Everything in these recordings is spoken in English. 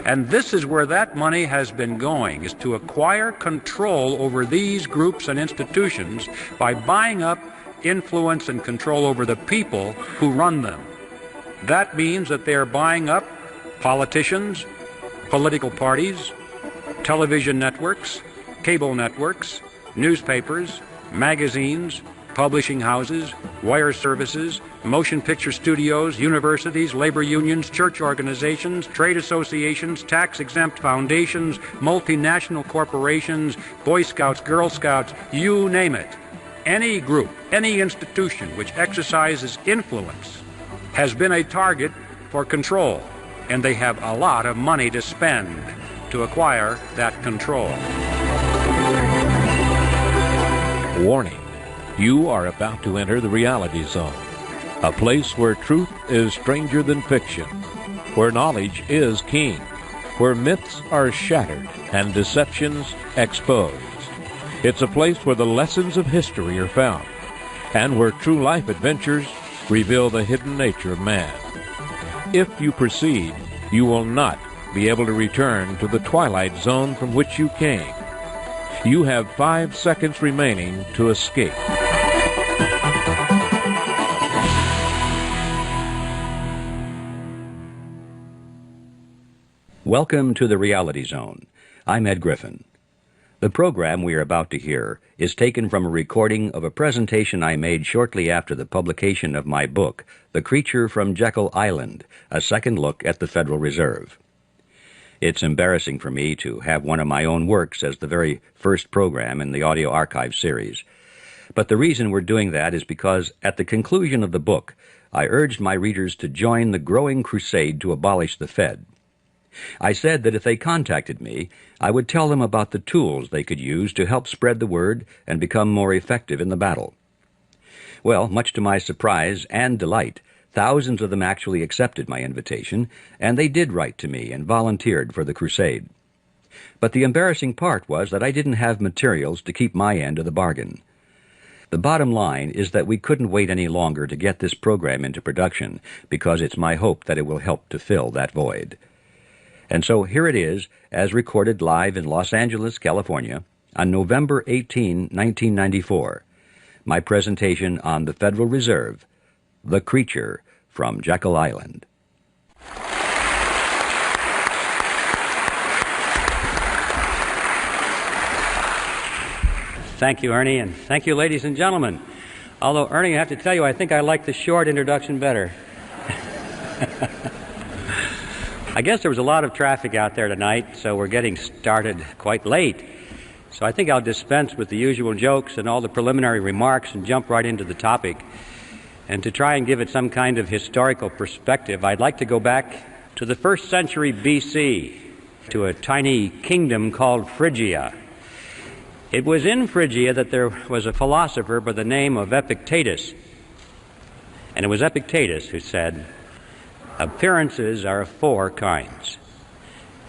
And this is where that money has been going, is to acquire control over these groups and institutions by buying up influence and control over the people who run them. That means that they are buying up politicians, political parties, television networks, cable networks, newspapers, magazines, publishing houses, wire services, motion picture studios, universities, labor unions, church organizations, trade associations, tax-exempt foundations, multinational corporations, Boy Scouts, Girl Scouts, you name it. Any group, any institution which exercises influence has been a target for control, and they have a lot of money to spend to acquire that control. Warning. You are about to enter the reality zone, a place where truth is stranger than fiction, where knowledge is king, where myths are shattered and deceptions exposed. It's a place where the lessons of history are found, and where true life adventures reveal the hidden nature of man. If you proceed, you will not be able to return to the twilight zone from which you came. You have 5 seconds remaining to escape. Welcome to the Reality Zone. I'm Ed Griffin. The program we are about to hear is taken from a recording of a presentation I made shortly after the publication of my book, The Creature from Jekyll Island, a second look at the Federal Reserve. It's embarrassing for me to have one of my own works as the very first program in the audio archive series. But the reason we're doing that is because at the conclusion of the book, I urged my readers to join the growing crusade to abolish the Fed. I said that if they contacted me, I would tell them about the tools they could use to help spread the word and become more effective in the battle. Well, much to my surprise and delight, thousands of them actually accepted my invitation, and they did write to me and volunteered for the crusade. But the embarrassing part was that I didn't have materials to keep my end of the bargain. The bottom line is that we couldn't wait any longer to get this program into production, because it's my hope that it will help to fill that void. And so here it is, as recorded live in Los Angeles, California, on November 18, 1994, my presentation on the Federal Reserve, The Creature from Jekyll Island. Thank you, Ernie, and thank you, ladies and gentlemen. Although, Ernie, I have to tell you, I think I like the short introduction better. I guess there was a lot of traffic out there tonight, so we're getting started quite late. So I think I'll dispense with the usual jokes and all the preliminary remarks and jump right into the topic. And to try and give it some kind of historical perspective, I'd like to go back to the 1st century BC, to a tiny kingdom called Phrygia. It was in Phrygia that there was a philosopher by the name of Epictetus. And it was Epictetus who said, "Appearances are of 4 kinds.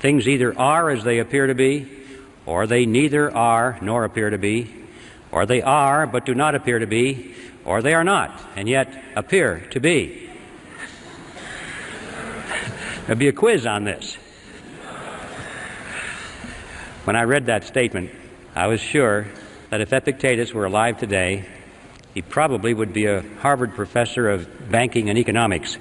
Things either are as they appear to be, or they neither are nor appear to be, or they are but do not appear to be, or they are not and yet appear to be." There'll be a quiz on this. When I read that statement, I was sure that if Epictetus were alive today, he probably would be a Harvard professor of banking and economics.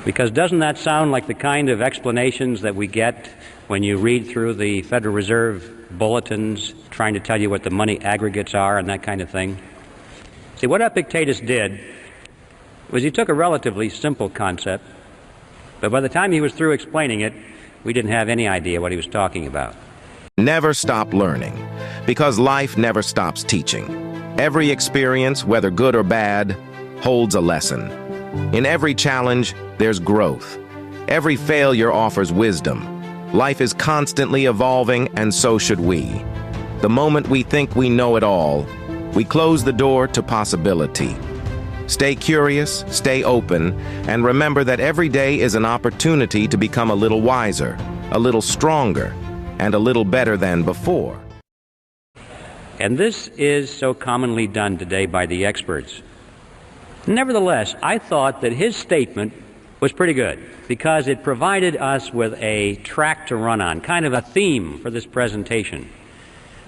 Because doesn't that sound like the kind of explanations that we get when you read through the Federal Reserve bulletins trying to tell you what the money aggregates are and that kind of thing? See, what Epictetus did was he took a relatively simple concept, but by the time he was through explaining it, we didn't have any idea what he was talking about. Never stop learning, because life never stops teaching. Every experience, whether good or bad, holds a lesson. In every challenge, there's growth. Every failure offers wisdom. Life is constantly evolving, and so should we. The moment we think we know it all, we close the door to possibility. Stay curious, stay open, and remember that every day is an opportunity to become a little wiser, a little stronger, and a little better than before. And this is so commonly done today by the experts. Nevertheless, I thought that his statement was pretty good because it provided us with a track to run on, kind of a theme for this presentation.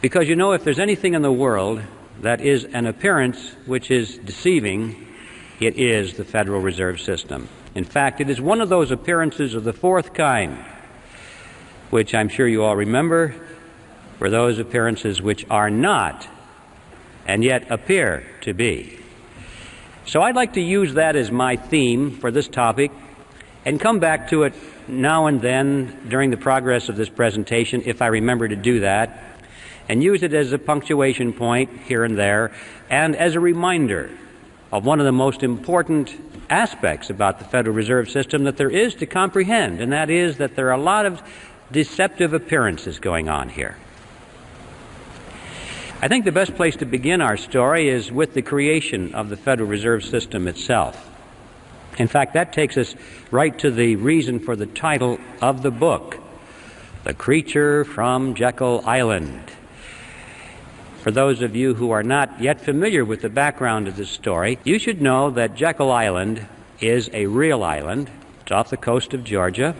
Because, you know, if there's anything in the world that is an appearance which is deceiving, it is the Federal Reserve System. In fact, it is one of those appearances of the fourth kind, which I'm sure you all remember, were those appearances which are not and yet appear to be. So I'd like to use that as my theme for this topic and come back to it now and then during the progress of this presentation, if I remember to do that, and use it as a punctuation point here and there, and as a reminder of one of the most important aspects about the Federal Reserve System that there is to comprehend, and that is that there are a lot of deceptive appearances going on here. I think the best place to begin our story is with the creation of the Federal Reserve System itself. In fact, that takes us right to the reason for the title of the book, The Creature from Jekyll Island. For those of you who are not yet familiar with the background of this story, you should know that Jekyll Island is a real island. It's off the coast of Georgia,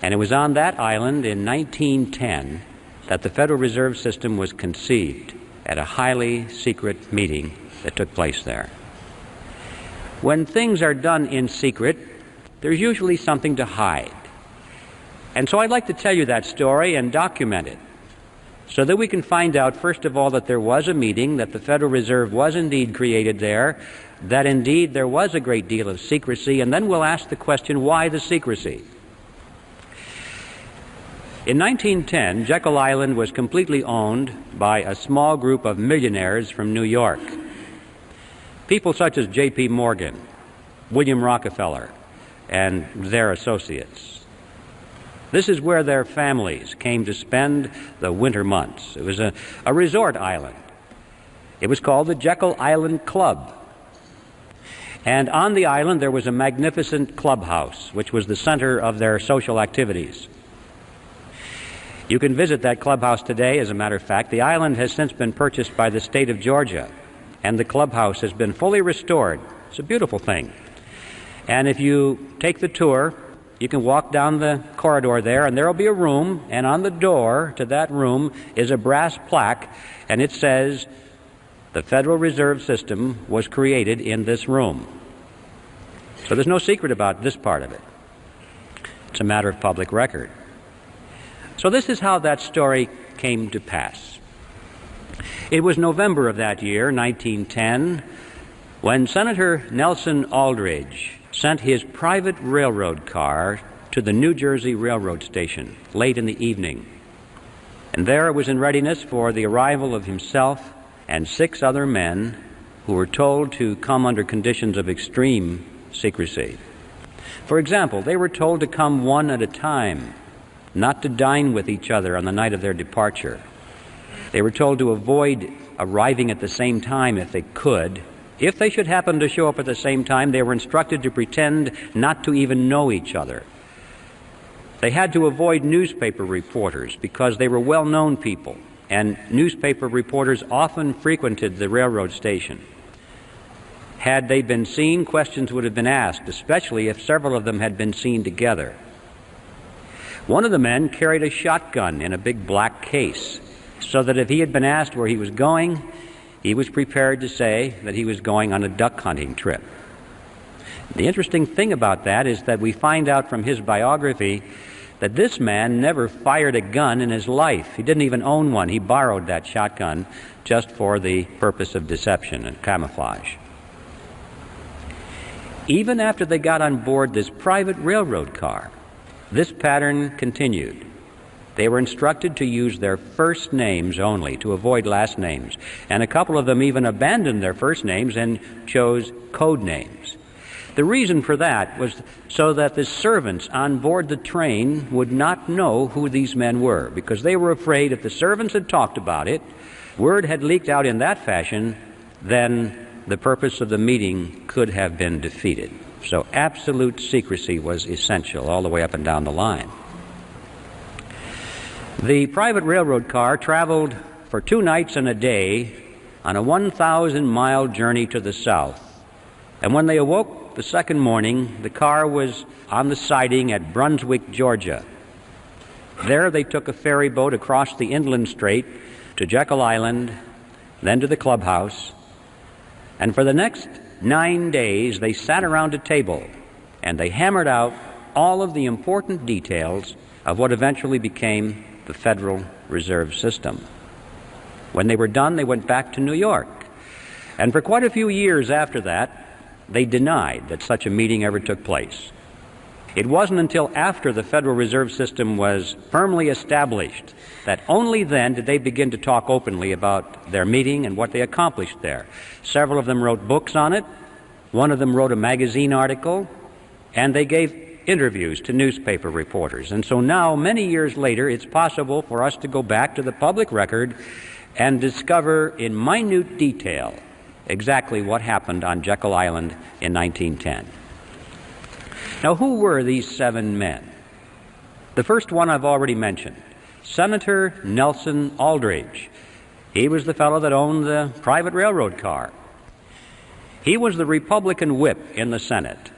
and it was on that island in 1910 that the Federal Reserve System was conceived at a highly secret meeting that took place there. When things are done in secret, there's usually something to hide. And so I'd like to tell you that story and document it so that we can find out, first of all, that there was a meeting, that the Federal Reserve was indeed created there, that indeed there was a great deal of secrecy, and then we'll ask the question, why the secrecy? In 1910, Jekyll Island was completely owned by a small group of millionaires from New York. People such as J.P. Morgan, William Rockefeller, and their associates. This is where their families came to spend the winter months. It was a resort island. It was called the Jekyll Island Club. And on the island there was a magnificent clubhouse, which was the center of their social activities. You can visit that clubhouse today, as a matter of fact. The island has since been purchased by the state of Georgia, and the clubhouse has been fully restored. It's a beautiful thing. And if you take the tour, you can walk down the corridor there, and there will be a room, and on the door to that room is a brass plaque, and it says, "The Federal Reserve System was created in this room." So there's no secret about this part of it. It's a matter of public record. So this is how that story came to pass. It was November of that year, 1910, when Senator Nelson Aldrich sent his private railroad car to the New Jersey Railroad Station late in the evening. And there it was in readiness for the arrival of himself and 6 other men who were told to come under conditions of extreme secrecy. For example, they were told to come one at a time, not to dine with each other on the night of their departure. They were told to avoid arriving at the same time if they could. If they should happen to show up at the same time, they were instructed to pretend not to even know each other. They had to avoid newspaper reporters because they were well-known people, and newspaper reporters often frequented the railroad station. Had they been seen, questions would have been asked, especially if several of them had been seen together. One of the men carried a shotgun in a big black case, so that if he had been asked where he was going, he was prepared to say that he was going on a duck hunting trip. The interesting thing about that is that we find out from his biography that this man never fired a gun in his life. He didn't even own one. He borrowed that shotgun just for the purpose of deception and camouflage. Even after they got on board this private railroad car, this pattern continued. They were instructed to use their first names only, to avoid last names. And a couple of them even abandoned their first names and chose code names. The reason for that was so that the servants on board the train would not know who these men were, because they were afraid if the servants had talked about it, word had leaked out in that fashion, then the purpose of the meeting could have been defeated. So absolute secrecy was essential all the way up and down the line. The private railroad car traveled for 2 nights and a day on a 1,000-mile journey to the south, And when they awoke the second morning, the car was on the siding at Brunswick, Georgia. There they took a ferry boat across the inland strait to Jekyll Island, then to the clubhouse, and for the next 9 days they sat around a table and they hammered out all of the important details of what eventually became the Federal Reserve System. When they were done, they went back to New York. And for quite a few years after that, they denied that such a meeting ever took place. It wasn't until after the Federal Reserve System was firmly established that only then did they begin to talk openly about their meeting and what they accomplished there. Several of them wrote books on it. One of them wrote a magazine article, and they gave interviews to newspaper reporters. And so now, many years later, it's possible for us to go back to the public record and discover in minute detail exactly what happened on Jekyll Island in 1910. Now, who were these 7 men? The first one I've already mentioned, Senator Nelson Aldrich. He was the fellow that owned the private railroad car. He was the Republican whip in the Senate.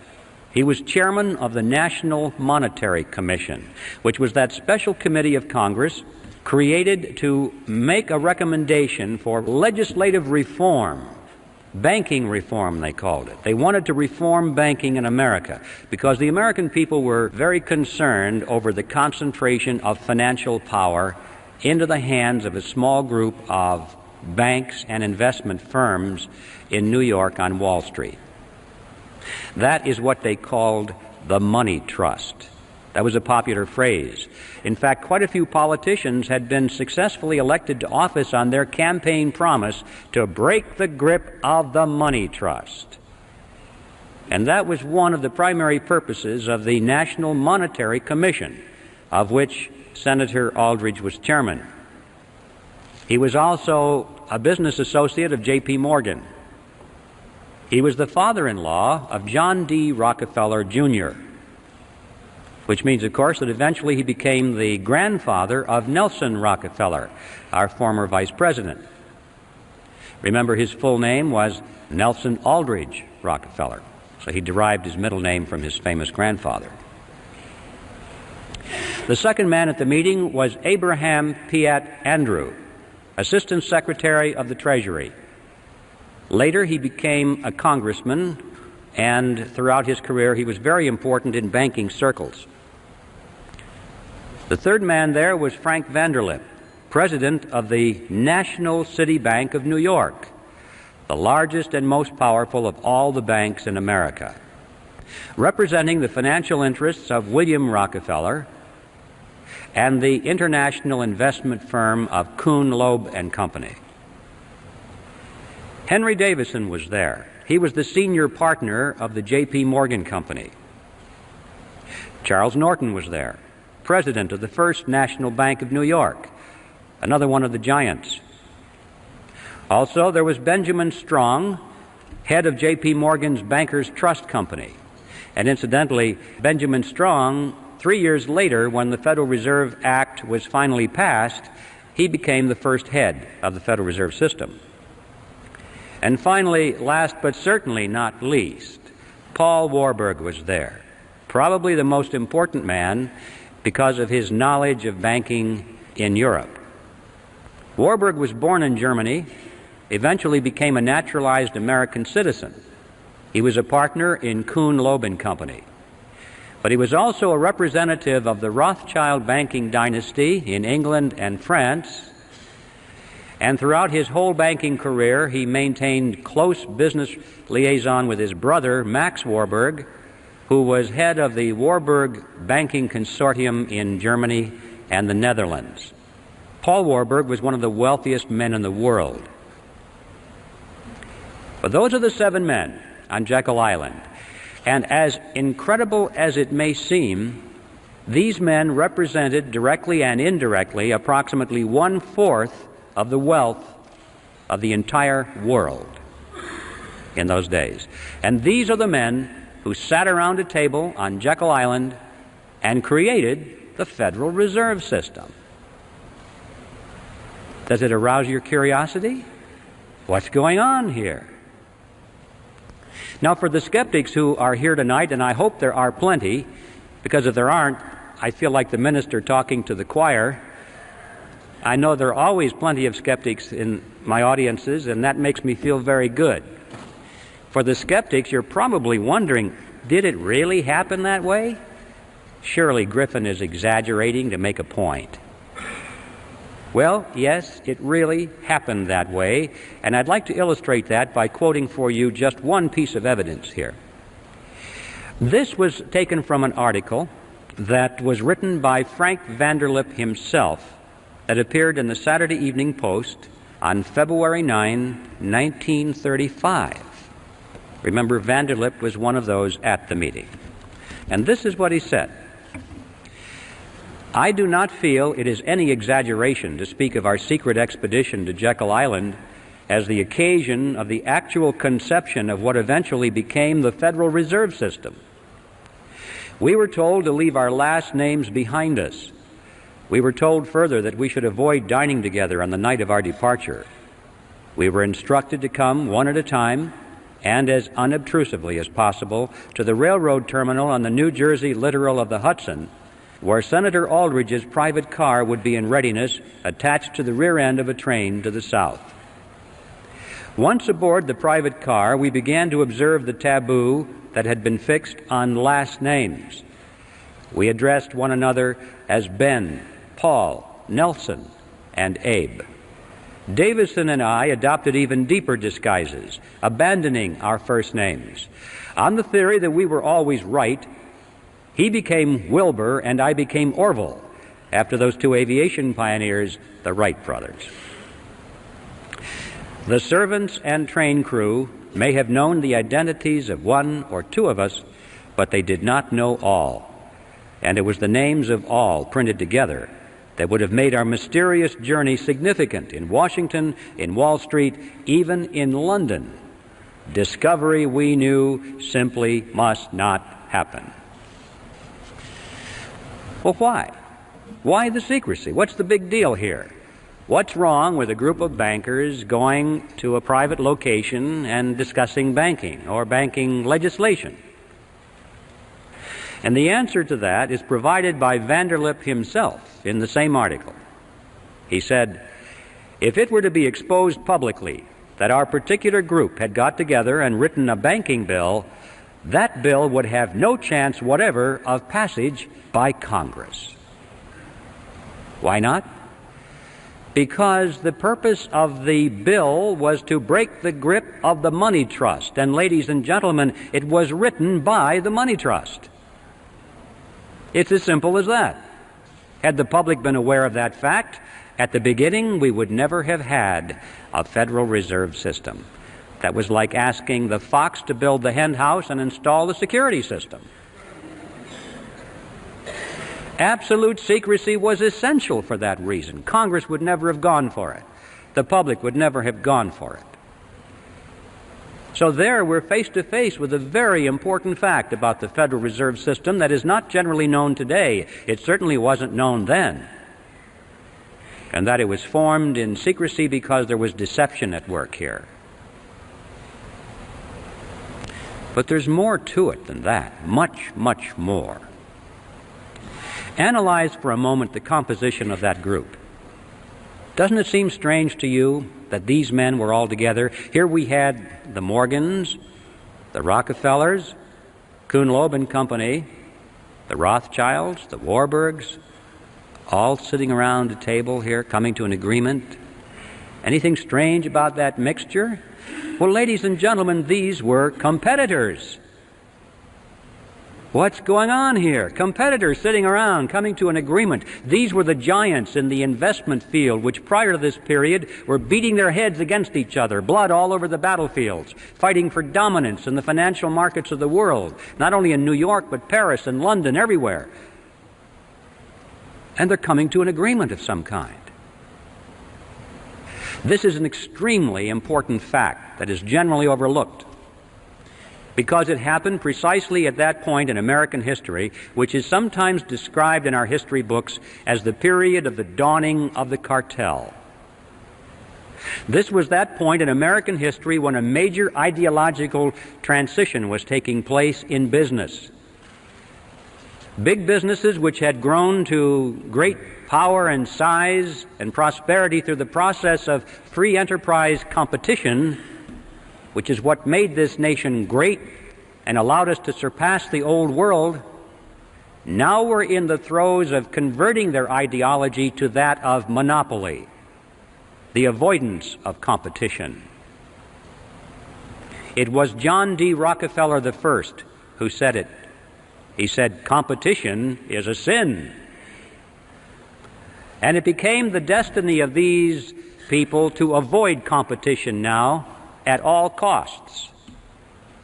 He was chairman of the National Monetary Commission, which was that special committee of Congress created to make a recommendation for legislative reform. Banking reform, they called it. They wanted to reform banking in America because the American people were very concerned over the concentration of financial power into the hands of a small group of banks and investment firms in New York on Wall Street. That is what they called the money trust. That was a popular phrase. In fact, quite a few politicians had been successfully elected to office on their campaign promise to break the grip of the money trust. And that was one of the primary purposes of the National Monetary Commission, of which Senator Aldrich was chairman. He was also a business associate of J.P. Morgan. He was the father-in-law of John D. Rockefeller, Jr., which means, of course, that eventually he became the grandfather of Nelson Rockefeller, our former vice president. Remember, his full name was Nelson Aldrich Rockefeller, so he derived his middle name from his famous grandfather. The second man at the meeting was Abraham Piatt Andrew, Assistant Secretary of the Treasury. Later, he became a congressman, and throughout his career, he was very important in banking circles. The third man there was Frank Vanderlip, president of the National City Bank of New York, the largest and most powerful of all the banks in America, representing the financial interests of William Rockefeller and the international investment firm of Kuhn, Loeb and Company. Henry Davison was there. He was the senior partner of the J.P. Morgan Company. Charles Norton was there, president of the First National Bank of New York, another one of the giants. Also, there was Benjamin Strong, head of J.P. Morgan's Bankers Trust Company. And incidentally, Benjamin Strong, 3 years later, when the Federal Reserve Act was finally passed, he became the first head of the Federal Reserve System. And finally, last but certainly not least, Paul Warburg was there, probably the most important man because of his knowledge of banking in Europe. Warburg was born in Germany, eventually became a naturalized American citizen. He was a partner in Kuhn, Loeb and Company. But he was also a representative of the Rothschild banking dynasty in England and France. And throughout his whole banking career, he maintained close business liaison with his brother, Max Warburg, who was head of the Warburg Banking Consortium in Germany and the Netherlands. Paul Warburg was one of the wealthiest men in the world. But those are the 7 men on Jekyll Island. And as incredible as it may seem, these men represented directly and indirectly approximately 1/4 of the wealth of the entire world in those days. And these are the men who sat around a table on Jekyll Island and created the Federal Reserve System. Does it arouse your curiosity? What's going on here? Now, for the skeptics who are here tonight, and I hope there are plenty, because if there aren't, I feel like the minister talking to the choir. I know there are always plenty of skeptics in my audiences, and that makes me feel very good. For the skeptics, you're probably wondering, did it really happen that way? Surely Griffin is exaggerating to make a point. Well, yes, it really happened that way, and I'd like to illustrate that by quoting for you just one piece of evidence here. This was taken from an article that was written by Frank Vanderlip himself that appeared in the Saturday Evening Post on February 9, 1935. Remember, Vanderlip was one of those at the meeting. And this is what he said. I do not feel it is any exaggeration to speak of our secret expedition to Jekyll Island as the occasion of the actual conception of what eventually became the Federal Reserve System. We were told to leave our last names behind us. We were told further that we should avoid dining together on the night of our departure. We were instructed to come one at a time and as unobtrusively as possible to the railroad terminal on the New Jersey littoral of the Hudson, where Senator Aldrich's private car would be in readiness attached to the rear end of a train to the south. Once aboard the private car, we began to observe the taboo that had been fixed on last names. We addressed one another as Ben, Paul, Nelson, and Abe. Davison and I adopted even deeper disguises, abandoning our first names. On the theory that we were always right, he became Wilbur and I became Orville, after those two aviation pioneers, the Wright brothers. The servants and train crew may have known the identities of one or two of us, but they did not know all. And it was the names of all printed together that would have made our mysterious journey significant in Washington, in Wall Street, even in London. Discovery, we knew, simply must not happen. Well, why? Why the secrecy? What's the big deal here? What's wrong with a group of bankers going to a private location and discussing banking or banking legislation? And the answer to that is provided by Vanderlip himself in the same article. He said, if it were to be exposed publicly that our particular group had got together and written a banking bill, that bill would have no chance whatever of passage by Congress. Why not? Because the purpose of the bill was to break the grip of the money trust. And ladies and gentlemen, it was written by the money trust. It's as simple as that. Had the public been aware of that fact, at the beginning we would never have had a Federal Reserve System. That was like asking the fox to build the hen house and install the security system. Absolute secrecy was essential for that reason. Congress would never have gone for it. The public would never have gone for it. So there we're face to face with a very important fact about the Federal Reserve System that is not generally known today. It certainly wasn't known then. And that it was formed in secrecy because there was deception at work here. But there's more to it than that, much, much more. Analyze for a moment the composition of that group. Doesn't it seem strange to you that these men were all together? Here we had the Morgans, the Rockefellers, Kuhn Loeb and Company, the Rothschilds, the Warburgs, all sitting around a table here, coming to an agreement. Anything strange about that mixture? Well, ladies and gentlemen, these were competitors. What's going on here? Competitors sitting around, coming to an agreement. These were the giants in the investment field, which prior to this period were beating their heads against each other, blood all over the battlefields, fighting for dominance in the financial markets of the world, not only in New York, but Paris and London, everywhere. And they're coming to an agreement of some kind. This is an extremely important fact that is generally overlooked, because it happened precisely at that point in American history, which is sometimes described in our history books as the period of the dawning of the cartel. This was that point in American history when a major ideological transition was taking place in business. Big businesses which had grown to great power and size and prosperity through the process of free enterprise competition, which is what made this nation great and allowed us to surpass the old world, now were in the throes of converting their ideology to that of monopoly, the avoidance of competition. It was John D. Rockefeller I who said it. He said, "Competition is a sin." And it became the destiny of these people to avoid competition now at all costs.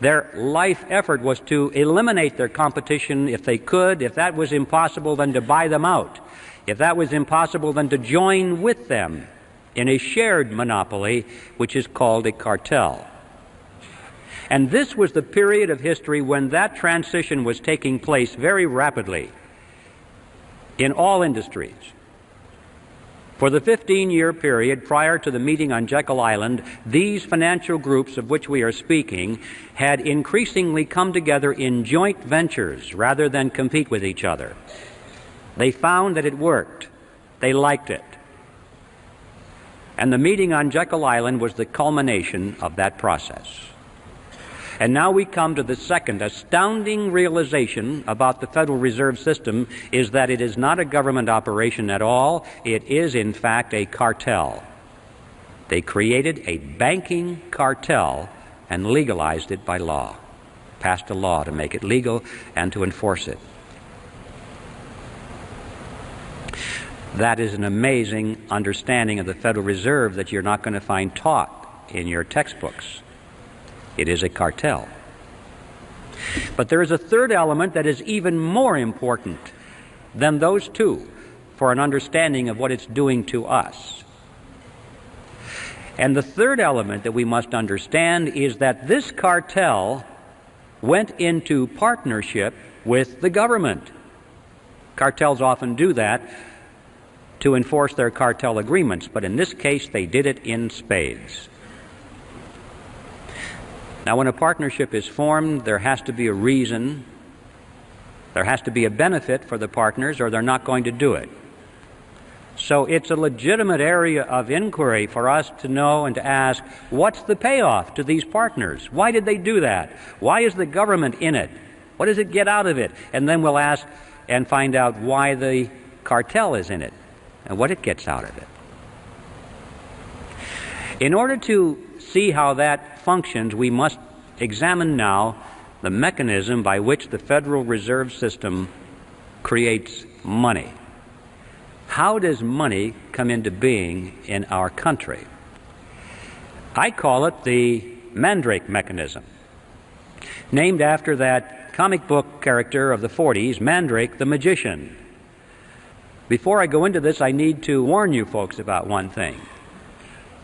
Their life effort was to eliminate their competition if they could. If that was impossible, then to buy them out. If that was impossible, then to join with them in a shared monopoly, which is called a cartel. And this was the period of history when that transition was taking place very rapidly in all industries. For the 15-year period prior to the meeting on Jekyll Island, these financial groups of which we are speaking had increasingly come together in joint ventures rather than compete with each other. They found that it worked. They liked it. And the meeting on Jekyll Island was the culmination of that process. And now we come to the second astounding realization about the Federal Reserve System, is that it is not a government operation at all. It is, in fact, a cartel. They created a banking cartel and legalized it by law, passed a law to make it legal and to enforce it. That is an amazing understanding of the Federal Reserve that you're not going to find taught in your textbooks. It is a cartel. But there is a third element that is even more important than those two for an understanding of what it's doing to us. And the third element that we must understand is that this cartel went into partnership with the government. Cartels often do that to enforce their cartel agreements, but in this case they did it in spades. Now, when a partnership is formed, there has to be a reason, there has to be a benefit for the partners, or they're not going to do it. So it's a legitimate area of inquiry for us to know and to ask, what's the payoff to these partners? Why did they do that? Why is the government in it? What does it get out of it? And then we'll ask and find out why the cartel is in it and what it gets out of it. In order to see how that functions, we must examine now the mechanism by which the Federal Reserve System creates money. How does money come into being in our country? I call it the Mandrake mechanism, named after that comic book character of the 40s, Mandrake the magician. Before I go into this, I need to warn you folks about one thing.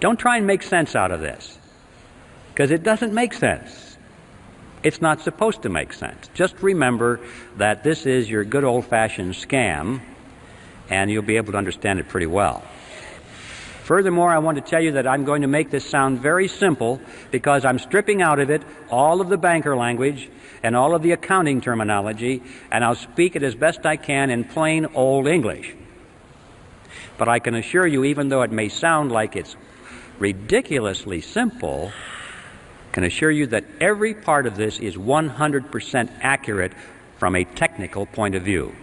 Don't try and make sense out of this, because it doesn't make sense. It's not supposed to make sense. Just remember that this is your good old-fashioned scam, and you'll be able to understand it pretty well. Furthermore, I want to tell you that I'm going to make this sound very simple because I'm stripping out of it all of the banker language and all of the accounting terminology, and I'll speak it as best I can in plain old English. But I can assure you, even though it may sound like it's ridiculously simple, can assure you that every part of this is 100% accurate from a technical point of view.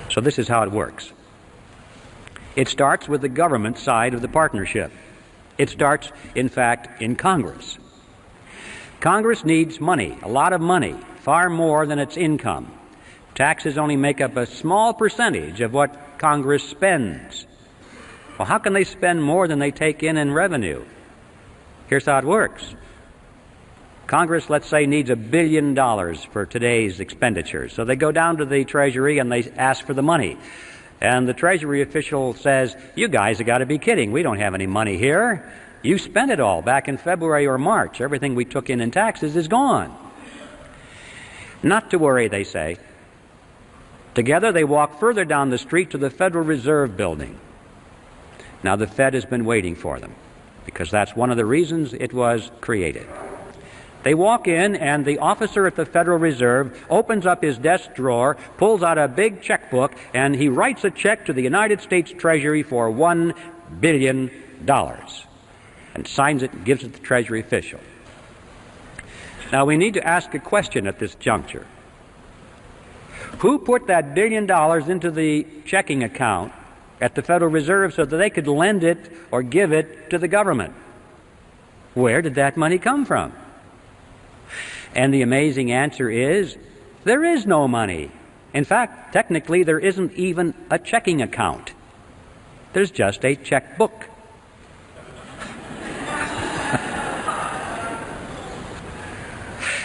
So this is how it works. It starts with the government side of the partnership. It starts, in fact, in Congress. Congress needs money, a lot of money, far more than its income. Taxes only make up a small percentage of what Congress spends. Well, how can they spend more than they take in revenue? Here's how it works. Congress, let's say, needs $1 billion for today's expenditures. So they go down to the Treasury and they ask for the money. And the Treasury official says, you guys have got to be kidding. We don't have any money here. You spent it all back in February or March. Everything we took in taxes is gone. Not to worry, they say. Together they walk further down the street to the Federal Reserve Building. Now, the Fed has been waiting for them because that's one of the reasons it was created. They walk in, and the officer at the Federal Reserve opens up his desk drawer, pulls out a big checkbook, and he writes a check to the United States Treasury for $1 billion and signs it and gives it to the Treasury official. Now, we need to ask a question at this juncture. Who put that $1 billion into the checking account at the Federal Reserve so that they could lend it or give it to the government? Where did that money come from? And the amazing answer is, there is no money. In fact, technically, there isn't even a checking account. There's just a checkbook.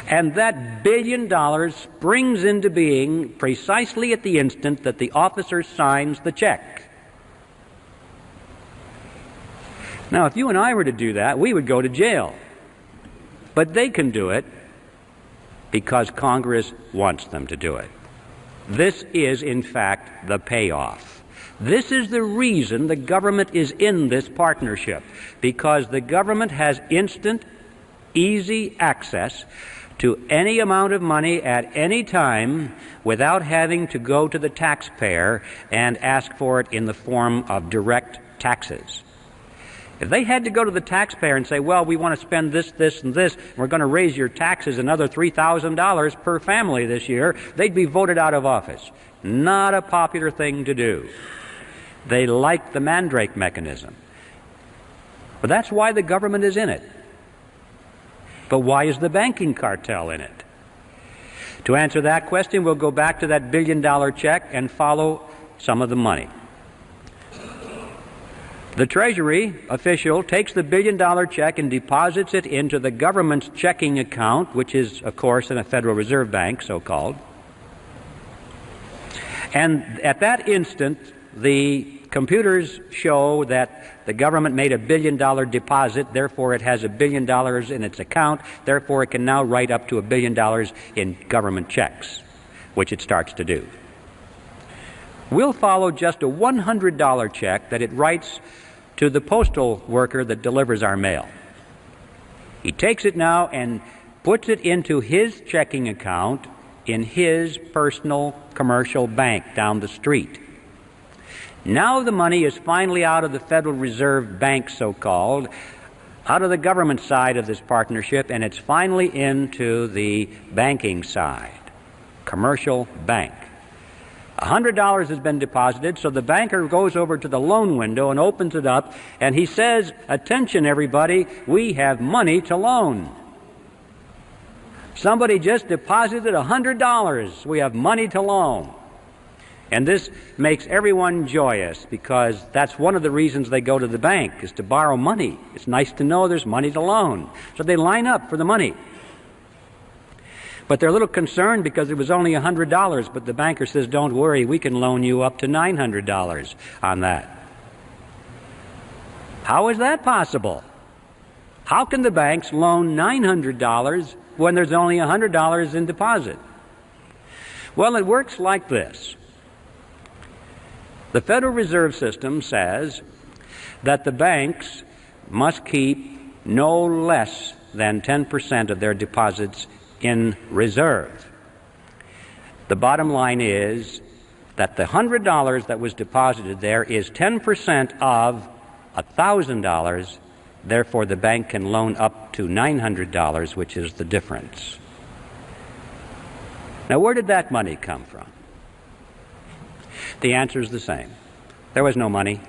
And that $1 billion springs into being precisely at the instant that the officer signs the check. Now, if you and I were to do that, we would go to jail. But they can do it because Congress wants them to do it. This is, in fact, the payoff. This is the reason the government is in this partnership, because the government has instant, easy access to any amount of money at any time without having to go to the taxpayer and ask for it in the form of direct taxes. If they had to go to the taxpayer and say, well, we want to spend this, this, and this, we're going to raise your taxes another $3,000 per family this year, they'd be voted out of office. Not a popular thing to do. They like the mandrake mechanism. But that's why the government is in it. But why is the banking cartel in it? To answer that question, we'll go back to that $1 billion check and follow some of the money. The Treasury official takes the $1 billion check and deposits it into the government's checking account, which is, of course, in a Federal Reserve Bank, so-called. And at that instant, the computers show that the government made a $1 billion deposit, therefore it has $1 billion in its account, therefore it can now write up to $1 billion in government checks, which it starts to do. We'll follow just a $100 check that it writes to the postal worker that delivers our mail. He takes it now and puts it into his checking account in his personal commercial bank down the street. Now the money is finally out of the Federal Reserve Bank, so-called, out of the government side of this partnership, and it's finally into the banking side, commercial bank. $100 has been deposited, so the banker goes over to the loan window and opens it up, and he says, attention everybody, we have money to loan. Somebody just deposited $100. We have money to loan. And this makes everyone joyous, because that's one of the reasons they go to the bank, is to borrow money. It's nice to know there's money to loan. So they line up for the money. But they're a little concerned because it was only $100, but the banker says, don't worry, we can loan you up to $900 on that. How is that possible? How can the banks loan $900 when there's only $100 in deposit? Well, it works like this. The Federal Reserve System says that the banks must keep no less than 10% of their deposits in reserve. The bottom line is that the $100 that was deposited there is 10% of $1,000, therefore the bank can loan up to $900, which is the difference. Now, where did that money come from? The answer is the same. There was no money.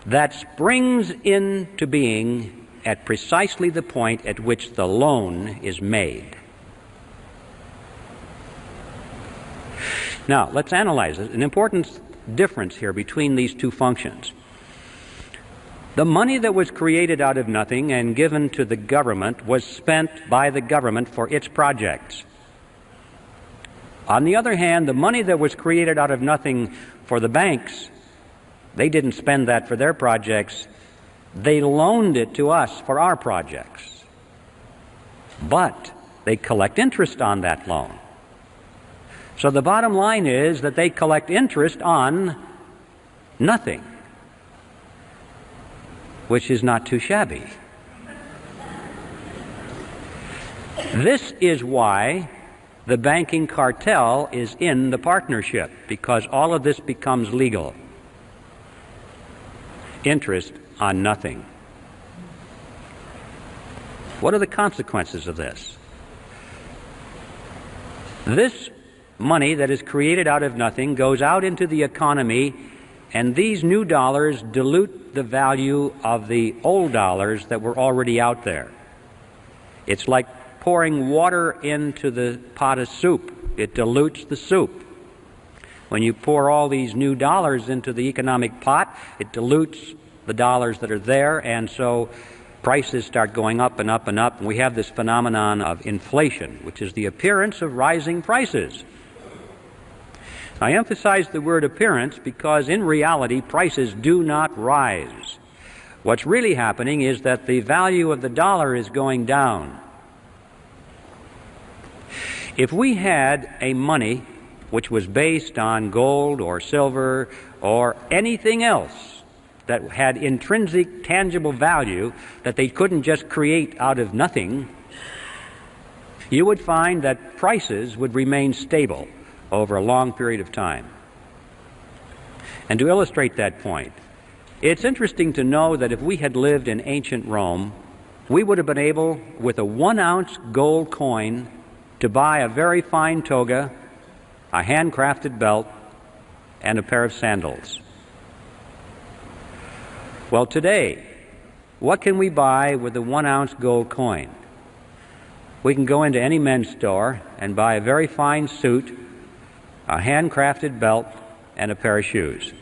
That springs into being at precisely the point at which the loan is made. Now, let's analyze it. An important difference here between these two functions. The money that was created out of nothing and given to the government was spent by the government for its projects. On the other hand, the money that was created out of nothing for the banks, they didn't spend that for their projects. They loaned it to us for our projects. But they collect interest on that loan. So the bottom line is that they collect interest on nothing. which is not too shabby. This is why the banking cartel is in the partnership, because all of this becomes legal. Interest on nothing. What are the consequences of this? This money that is created out of nothing goes out into the economy, and these new dollars dilute the value of the old dollars that were already out there. It's like pouring water into the pot of soup. It dilutes the soup. When you pour all these new dollars into the economic pot, it dilutes the dollars that are there, and so prices start going up and up and up, and we have this phenomenon of inflation, which is the appearance of rising prices. I emphasize the word appearance because in reality prices do not rise. What's really happening is that the value of the dollar is going down. If we had a money which was based on gold or silver or anything else that had intrinsic tangible value that they couldn't just create out of nothing, you would find that prices would remain stable over a long period of time. And to illustrate that point, it's interesting to know that if we had lived in ancient Rome, we would have been able, with a 1-ounce gold coin, to buy a very fine toga, a handcrafted belt, and a pair of sandals. Well, today, what can we buy with a 1-ounce gold coin? We can go into any men's store and buy a very fine suit, a handcrafted belt, and a pair of shoes.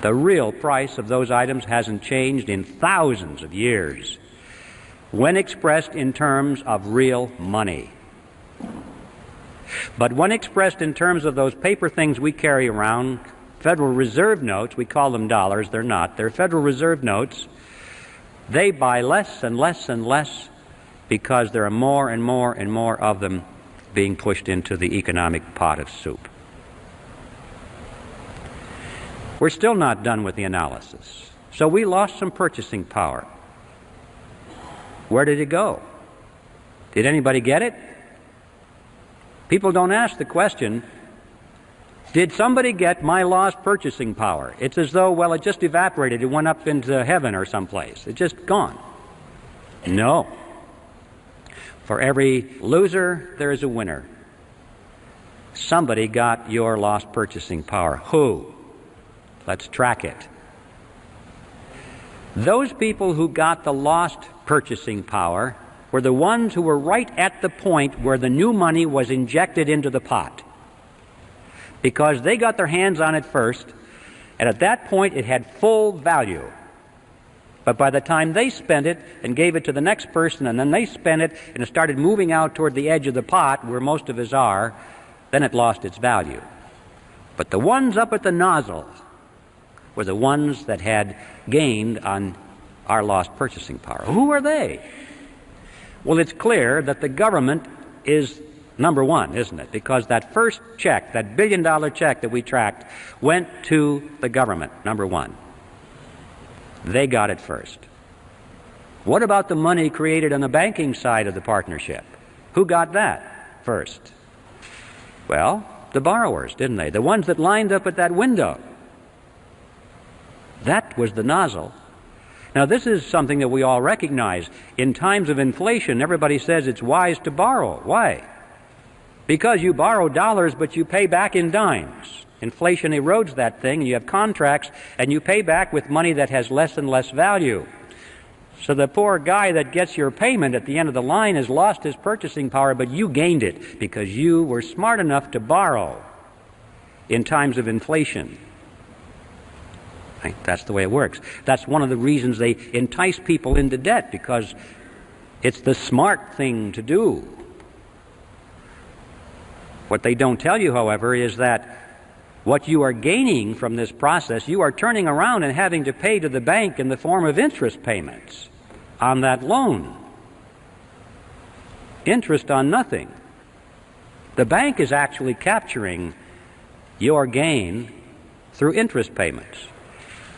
The real price of those items hasn't changed in thousands of years when expressed in terms of real money. But when expressed in terms of those paper things we carry around, Federal Reserve notes, we call them dollars, they're not, they're Federal Reserve notes, they buy less and less and less because there are more and more and more of them being pushed into the economic pot of soup. We're still not done with the analysis. So we lost some purchasing power. Where did it go? Did anybody get it? People don't ask the question, did somebody get my lost purchasing power? It's as though, well, it just evaporated. It went up into heaven or someplace. It's just gone. No. For every loser, there is a winner. Somebody got your lost purchasing power. Who? Let's track it. Those people who got the lost purchasing power were the ones who were right at the point where the new money was injected into the pot. Because they got their hands on it first, and at that point it had full value. But by the time they spent it and gave it to the next person, and then they spent it and it started moving out toward the edge of the pot where most of us are, then it lost its value. But the ones up at the nozzle were the ones that had gained on our lost purchasing power. Who are they? Well, it's clear that the government is number one, isn't it? Because that first check, that $1 billion check that we tracked, went to the government, number one. They got it first. What about the money created on the banking side of the partnership? Who got that first? Well, the borrowers, didn't they? The ones that lined up at that window. That was the nozzle. Now, this is something that we all recognize. In times of inflation, everybody says it's wise to borrow. Why? Because you borrow dollars, but you pay back in dimes. Inflation erodes that thing, and you have contracts, and you pay back with money that has less and less value. So the poor guy that gets your payment at the end of the line has lost his purchasing power, but you gained it because you were smart enough to borrow in times of inflation. Right? That's the way it works. That's one of the reasons they entice people into debt, because it's the smart thing to do. What they don't tell you, however, is that what you are gaining from this process, you are turning around and having to pay to the bank in the form of interest payments on that loan. Interest on nothing. The bank is actually capturing your gain through interest payments.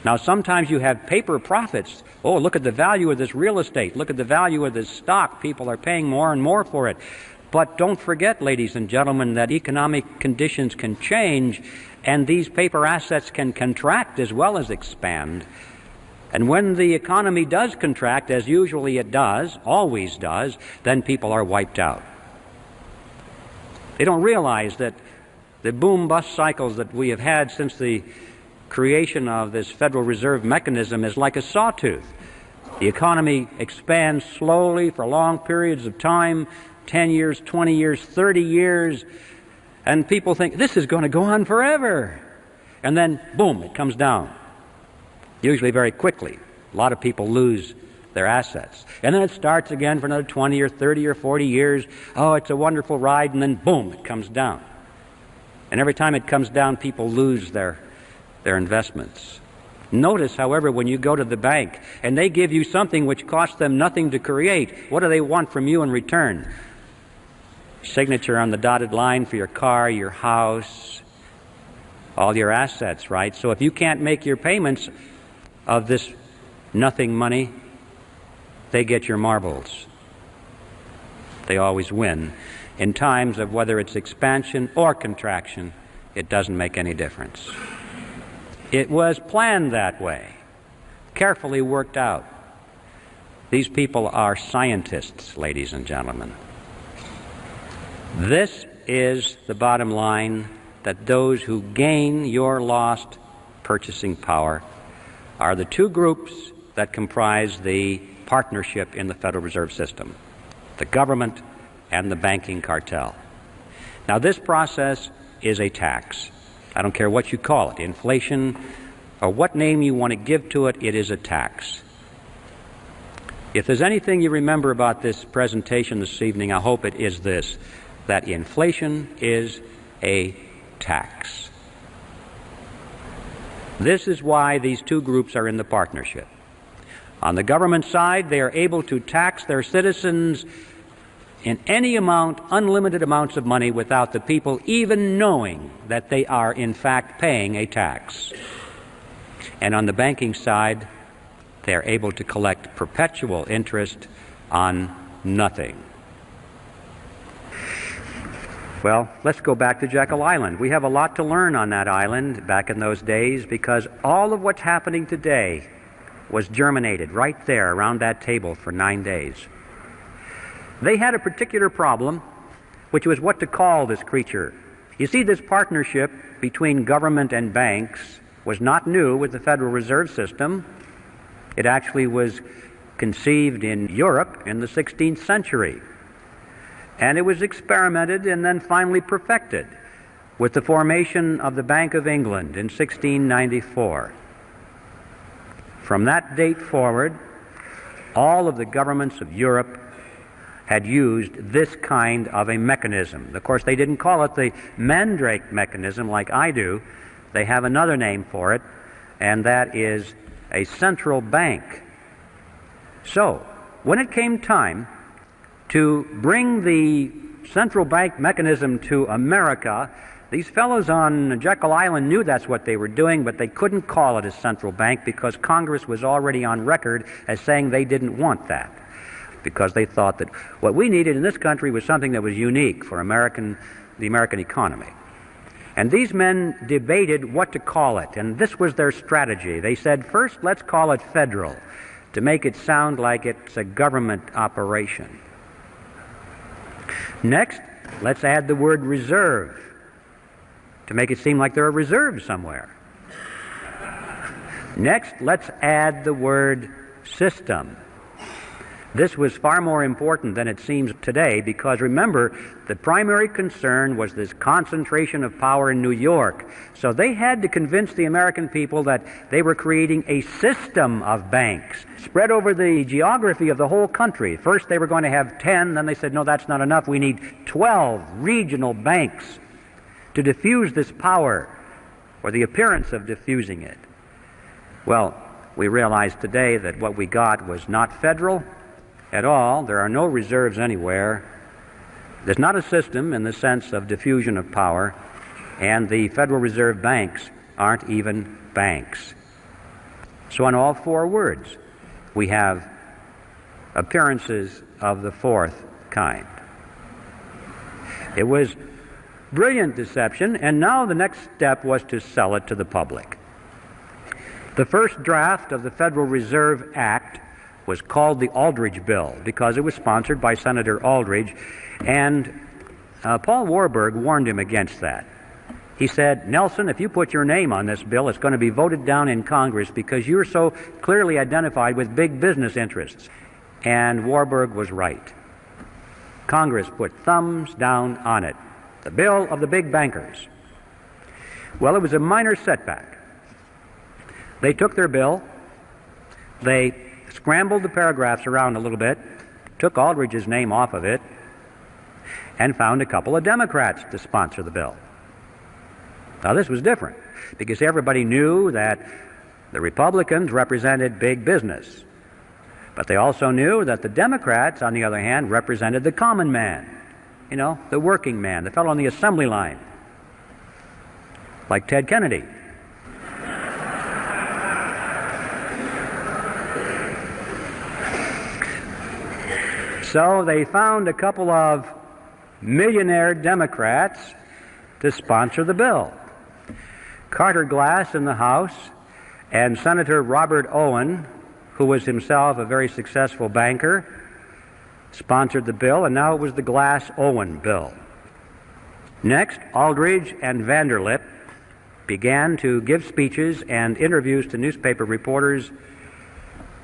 Now, sometimes you have paper profits. Oh, look at the value of this real estate. Look at the value of this stock. People are paying more and more for it. But don't forget, ladies and gentlemen, that economic conditions can change, and these paper assets can contract as well as expand. And when the economy does contract, as usually it does, always does, then people are wiped out. They don't realize that the boom-bust cycles that we have had since the creation of this Federal Reserve mechanism is like a sawtooth. The economy expands slowly for long periods of time, 10 years, 20 years, 30 years, and people think this is going to go on forever. And then, boom, it comes down, usually very quickly. A lot of people lose their assets. And then it starts again for another 20 or 30 or 40 years. Oh, it's a wonderful ride, and then, boom, it comes down. And every time it comes down, people lose their investments. Notice, however, when you go to the bank and they give you something which costs them nothing to create, what do they want from you in return? Signature on the dotted line for your car, your house, all your assets, right? So if you can't make your payments of this nothing money, they get your marbles. They always win. In times of whether it's expansion or contraction, it doesn't make any difference. It was planned that way, carefully worked out. These people are scientists, ladies and gentlemen. This is the bottom line, that those who gain your lost purchasing power are the two groups that comprise the partnership in the Federal Reserve System, the government and the banking cartel. Now, this process is a tax. I don't care what you call it, inflation, or what name you want to give to it, it is a tax. If there's anything you remember about this presentation this evening, I hope it is this, that inflation is a tax. This is why these two groups are in the partnership. On the government side, they are able to tax their citizens in any amount, unlimited amounts of money, without the people even knowing that they are in fact paying a tax. And on the banking side, they are able to collect perpetual interest on nothing. Well, let's go back to Jekyll Island. We have a lot to learn on that island back in those days, because all of what's happening today was germinated right there around that table for 9 days. They had a particular problem, which was what to call this creature. You see, this partnership between government and banks was not new with the Federal Reserve System. It actually was conceived in Europe in the 16th century. And it was experimented and then finally perfected with the formation of the Bank of England in 1694. From that date forward, all of the governments of Europe had used this kind of a mechanism. Of course, they didn't call it the Mandrake mechanism like I do. They have another name for it, and that is a central bank. So, when it came time to bring the central bank mechanism to America, these fellows on Jekyll Island knew that's what they were doing, but they couldn't call it a central bank because Congress was already on record as saying they didn't want that, because they thought that what we needed in this country was something that was unique for the American economy. And these men debated what to call it, and this was their strategy. They said, first, let's call it federal, to make it sound like it's a government operation. Next, let's add the word reserve, to make it seem like there are reserves somewhere. Next, let's add the word system. This was far more important than it seems today, because remember, the primary concern was this concentration of power in New York. So they had to convince the American people that they were creating a system of banks spread over the geography of the whole country. First they were going to have 10, then they said, no, that's not enough. We need 12 regional banks to diffuse this power, or the appearance of diffusing it. Well, we realize today that what we got was not federal at all. There are no reserves anywhere. There's not a system in the sense of diffusion of power, and the Federal Reserve banks aren't even banks. So in all four words, we have appearances of the fourth kind. It was brilliant deception, and now the next step was to sell it to the public. The first draft of the Federal Reserve Act was called the Aldrich Bill because it was sponsored by Senator Aldrich, and Paul Warburg warned him against that. He said, "Nelson, if you put your name on this bill, it's going to be voted down in Congress because you're so clearly identified with big business interests." And Warburg was right. Congress put thumbs down on it. The bill of the big bankers. Well, it was a minor setback. They took their bill, they scrambled the paragraphs around a little bit, took Aldrich's name off of it, and found a couple of Democrats to sponsor the bill. Now, this was different because everybody knew that the Republicans represented big business. But they also knew that the Democrats, on the other hand, represented the common man, you know, the working man, the fellow on the assembly line, like Ted Kennedy. So they found a couple of millionaire Democrats to sponsor the bill. Carter Glass in the House and Senator Robert Owen, who was himself a very successful banker, sponsored the bill, and now it was the Glass-Owen bill. Next, Aldrich and Vanderlip began to give speeches and interviews to newspaper reporters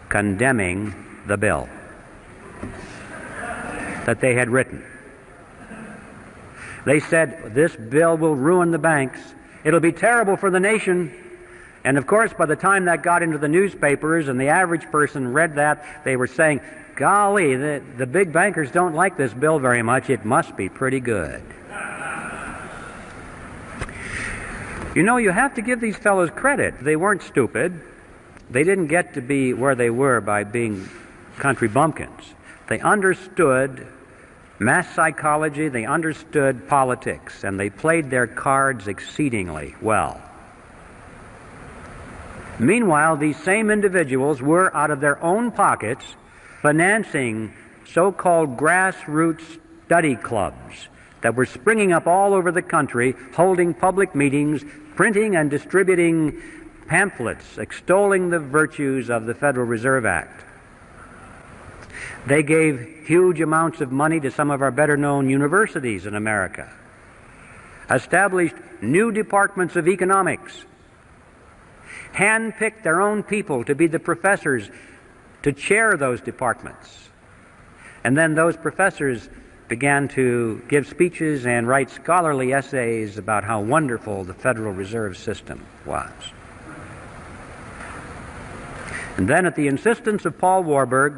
condemning the bill that they had written. They said, "This bill will ruin the banks. It'll be terrible for the nation." And of course, by the time that got into the newspapers and the average person read that, they were saying, "Golly, the big bankers don't like this bill very much. It must be pretty good." You know, you have to give these fellows credit. They weren't stupid. They didn't get to be where they were by being country bumpkins. They understood mass psychology, they understood politics, and they played their cards exceedingly well. Meanwhile, these same individuals were, out of their own pockets, financing so-called grassroots study clubs that were springing up all over the country, holding public meetings, printing and distributing pamphlets extolling the virtues of the Federal Reserve Act. They gave huge amounts of money to some of our better-known universities in America, established new departments of economics, handpicked their own people to be the professors to chair those departments. And then those professors began to give speeches and write scholarly essays about how wonderful the Federal Reserve System was. And then, at the insistence of Paul Warburg,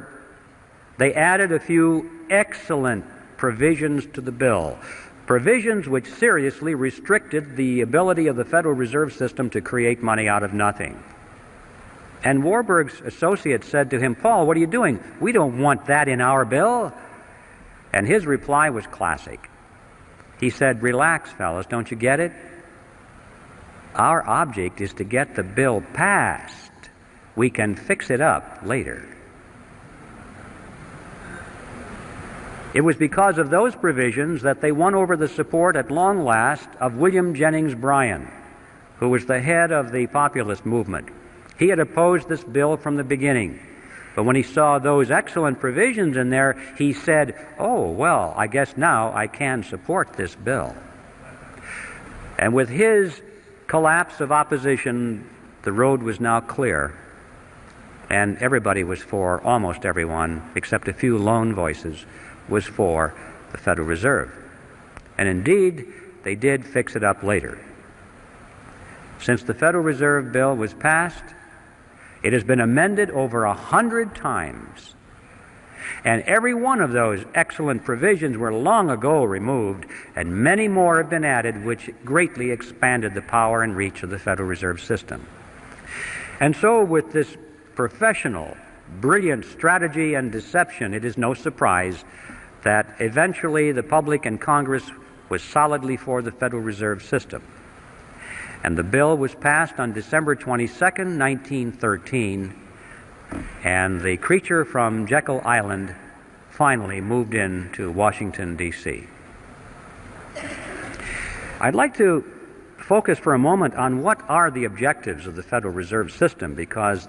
they added a few excellent provisions to the bill, provisions which seriously restricted the ability of the Federal Reserve System to create money out of nothing. And Warburg's associates said to him, "Paul, what are you doing? We don't want that in our bill." And his reply was classic. He said, "Relax, fellas, don't you get it? Our object is to get the bill passed. We can fix it up later." It was because of those provisions that they won over the support at long last of William Jennings Bryan, who was the head of the populist movement. He had opposed this bill from the beginning. But when he saw those excellent provisions in there, he said, "Oh, well, I guess now I can support this bill." And with his collapse of opposition, the road was now clear. And everybody was for, almost everyone, except a few lone voices, was for the Federal Reserve. And indeed, they did fix it up later. Since the Federal Reserve Bill was passed, it has been amended over 100 times. And every one of those excellent provisions were long ago removed, and many more have been added, which greatly expanded the power and reach of the Federal Reserve System. And so, with this professional, brilliant strategy and deception, it is no surprise that eventually the public and Congress was solidly for the Federal Reserve System. And the bill was passed on December 22nd, 1913, and the creature from Jekyll Island finally moved into Washington, D.C. I'd like to focus for a moment on what are the objectives of the Federal Reserve System, because,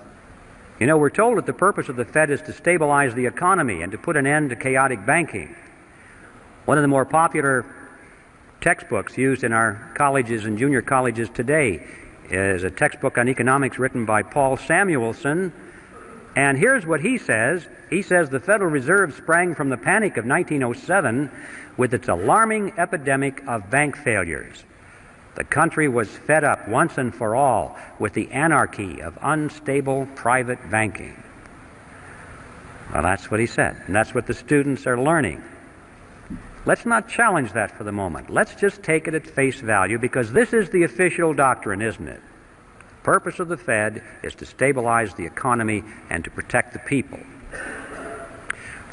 you know, we're told that the purpose of the Fed is to stabilize the economy and to put an end to chaotic banking. One of the more popular textbooks used in our colleges and junior colleges today is a textbook on economics written by Paul Samuelson. And here's what he says. He says the Federal Reserve sprang from the panic of 1907 with its alarming epidemic of bank failures. The country was fed up once and for all with the anarchy of unstable private banking. Well, that's what he said, and that's what the students are learning. Let's not challenge that for the moment. Let's just take it at face value, because this is the official doctrine, isn't it? The purpose of the Fed is to stabilize the economy and to protect the people.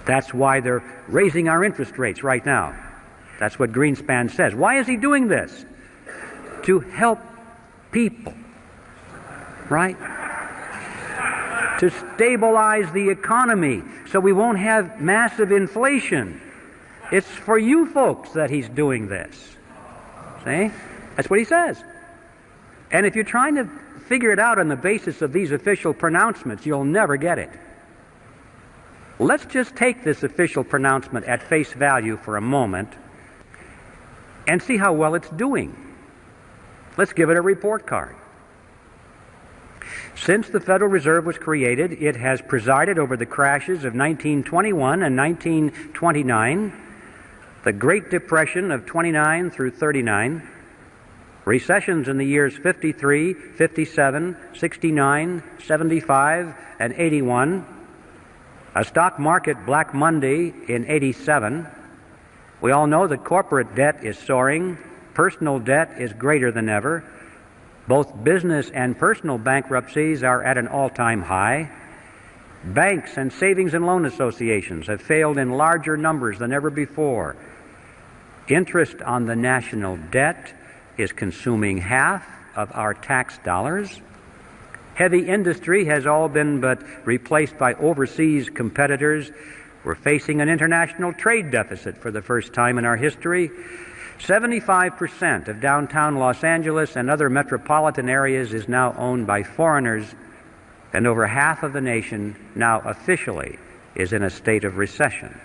That's why they're raising our interest rates right now. That's what Greenspan says. Why is he doing this? To help people, right? To stabilize the economy so we won't have massive inflation. It's for you folks that he's doing this. See? That's what he says. And if you're trying to figure it out on the basis of these official pronouncements, you'll never get it. Let's just take this official pronouncement at face value for a moment and see how well it's doing. Let's give it a report card. Since the Federal Reserve was created, it has presided over the crashes of 1921 and 1929, the Great Depression of 29 through 39, recessions in the years 53, 57, 69, 75, and 81, a stock market Black Monday in 87. We all know that corporate debt is soaring, personal debt is greater than ever, both business and personal bankruptcies are at an all-time high. Banks and savings and loan associations have failed in larger numbers than ever before. Interest on the national debt is consuming half of our tax dollars. Heavy industry has all been but replaced by overseas competitors. We're facing an international trade deficit for the first time in our history. 75% of downtown Los Angeles and other metropolitan areas is now owned by foreigners, and over half of the nation now officially is in a state of recession.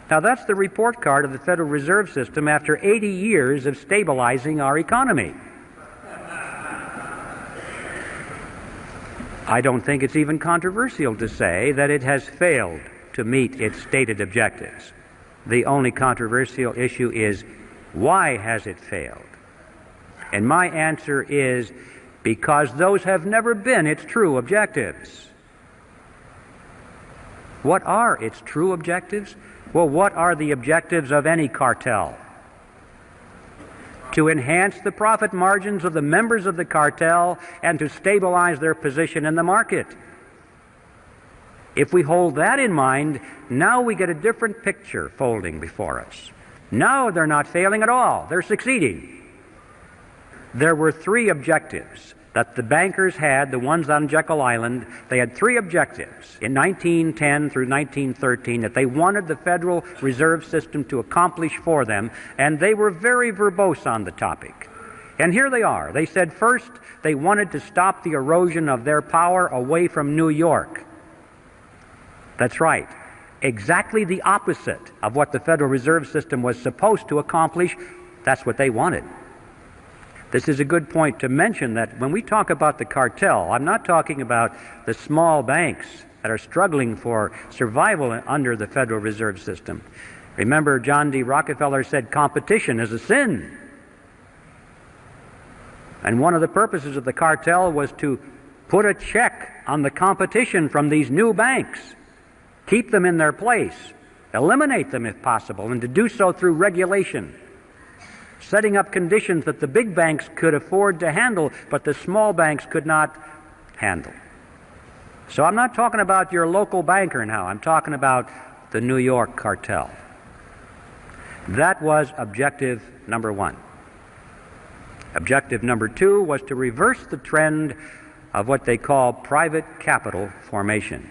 Now, that's the report card of the Federal Reserve System after 80 years of stabilizing our economy. I don't think it's even controversial to say that it has failed to meet its stated objectives. The only controversial issue is, why has it failed? And my answer is, because those have never been its true objectives. What are its true objectives? Well, what are the objectives of any cartel? To enhance the profit margins of the members of the cartel and to stabilize their position in the market. If we hold that in mind, now we get a different picture folding before us. Now they're not failing at all. They're succeeding. There were three objectives that the bankers had, the ones on Jekyll Island. They had three objectives in 1910 through 1913 that they wanted the Federal Reserve System to accomplish for them, and they were very verbose on the topic. And here they are. They said first they wanted to stop the erosion of their power away from New York. That's right. Exactly the opposite of what the Federal Reserve System was supposed to accomplish. That's what they wanted. This is a good point to mention that when we talk about the cartel, I'm not talking about the small banks that are struggling for survival under the Federal Reserve System. Remember, John D. Rockefeller said competition is a sin. And one of the purposes of the cartel was to put a check on the competition from these new banks, keep them in their place, eliminate them if possible, and to do so through regulation, setting up conditions that the big banks could afford to handle, but the small banks could not handle. So I'm not talking about your local banker now. I'm talking about the New York cartel. That was objective number one. Objective number 2 was to reverse the trend of what they call private capital formation.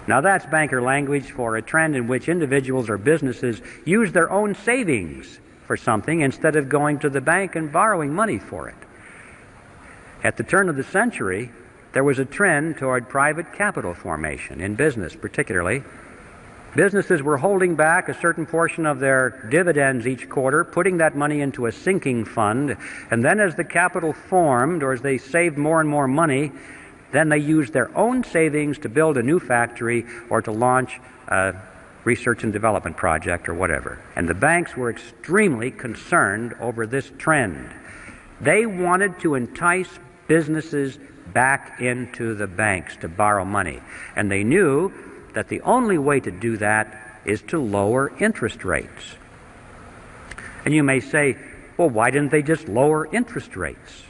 Now that's banker language for a trend in which individuals or businesses use their own savings for something instead of going to the bank and borrowing money for it. At the turn of the century, there was a trend toward private capital formation, in business particularly. Businesses were holding back a certain portion of their dividends each quarter, putting that money into a sinking fund, and then as the capital formed, or as they saved more and more money, then they used their own savings to build a new factory or to launch a research and development project or whatever. And the banks were extremely concerned over this trend. They wanted to entice businesses back into the banks to borrow money. And they knew that the only way to do that is to lower interest rates. And you may say, well, why didn't they just lower interest rates?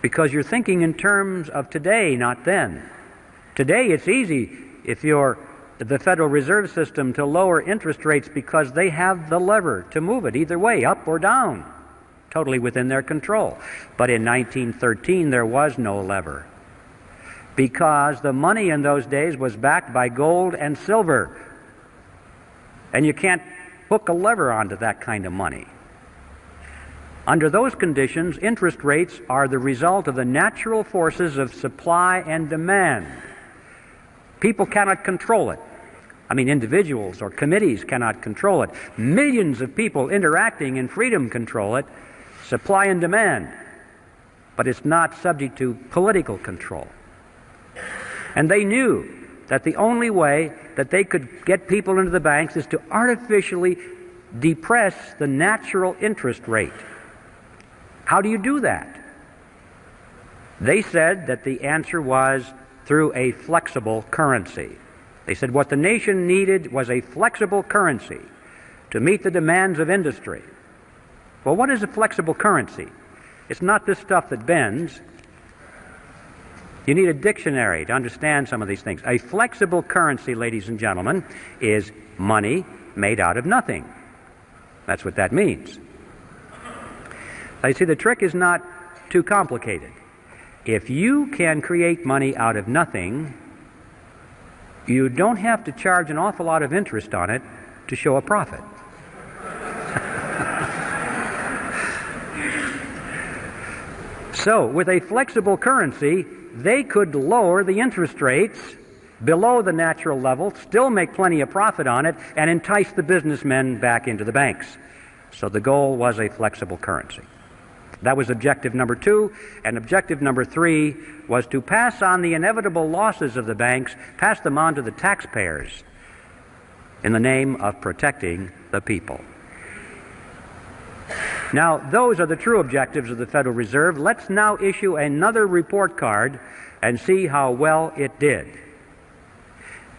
Because you're thinking in terms of today, not then. Today it's easy, if you're the Federal Reserve System, to lower interest rates because they have the lever to move it either way, up or down, totally within their control. But in 1913 there was no lever, because the money in those days was backed by gold and silver, and you can't hook a lever onto that kind of money. Under those conditions, interest rates are the result of the natural forces of supply and demand. People cannot control it. I mean, individuals or committees cannot control it. Millions of people interacting in freedom control it, supply and demand. But it's not subject to political control. And they knew that the only way that they could get people into the banks is to artificially depress the natural interest rate. How do you do that? They said that the answer was through a flexible currency. They said what the nation needed was a flexible currency to meet the demands of industry. Well, what is a flexible currency? It's not this stuff that bends. You need a dictionary to understand some of these things. A flexible currency, ladies and gentlemen, is money made out of nothing. That's what that means. Now, you see, the trick is not too complicated. If you can create money out of nothing, you don't have to charge an awful lot of interest on it to show a profit. So, with a flexible currency, they could lower the interest rates below the natural level, still make plenty of profit on it, and entice the businessmen back into the banks. So the goal was a flexible currency. That was objective number 2, and objective number 3 was to pass on the inevitable losses of the banks, pass them on to the taxpayers in the name of protecting the people. Now, those are the true objectives of the Federal Reserve. Let's now issue another report card and see how well it did.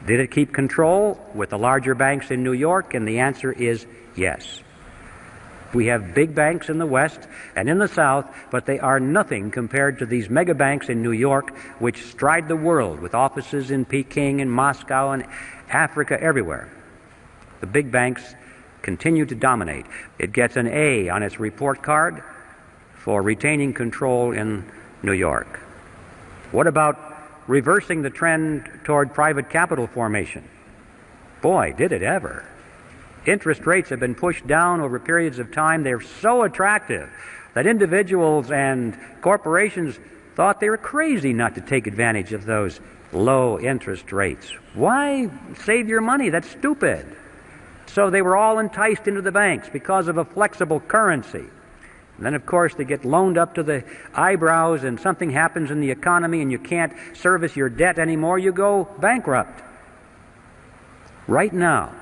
Did it keep control with the larger banks in New York? And the answer is yes. We have big banks in the West and in the South, but they are nothing compared to these mega banks in New York, which stride the world with offices in Peking and Moscow and Africa, everywhere. The big banks continue to dominate. It gets an A on its report card for retaining control in New York. What about reversing the trend toward private capital formation? Boy, did it ever. Interest rates have been pushed down over periods of time. They're so attractive that individuals and corporations thought they were crazy not to take advantage of those low interest rates. Why save your money? That's stupid. So they were all enticed into the banks because of a flexible currency. And then, of course, they get loaned up to the eyebrows and something happens in the economy and you can't service your debt anymore, you go bankrupt. Right now,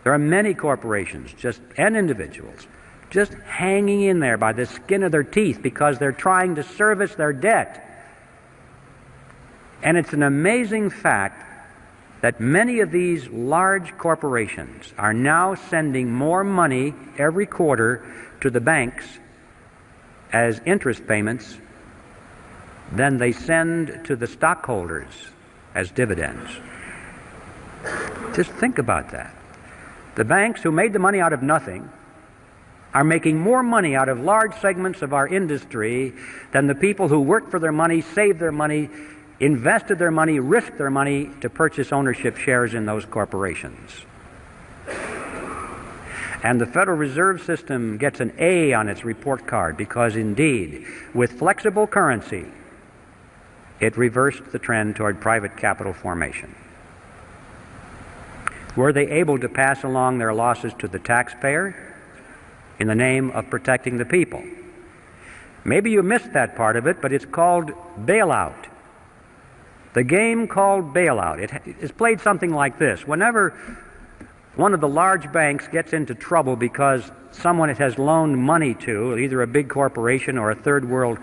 there are many corporations and individuals just hanging in there by the skin of their teeth because they're trying to service their debt. And it's an amazing fact that many of these large corporations are now sending more money every quarter to the banks as interest payments than they send to the stockholders as dividends. Just think about that. The banks, who made the money out of nothing, are making more money out of large segments of our industry than the people who worked for their money, saved their money, invested their money, risked their money to purchase ownership shares in those corporations. And the Federal Reserve System gets an A on its report card because, indeed, with flexible currency, it reversed the trend toward private capital formation. Were they able to pass along their losses to the taxpayer in the name of protecting the people? Maybe you missed that part of it, but it's called bailout. The game called bailout. It is played something like this. Whenever one of the large banks gets into trouble because someone it has loaned money to, either a big corporation or a third world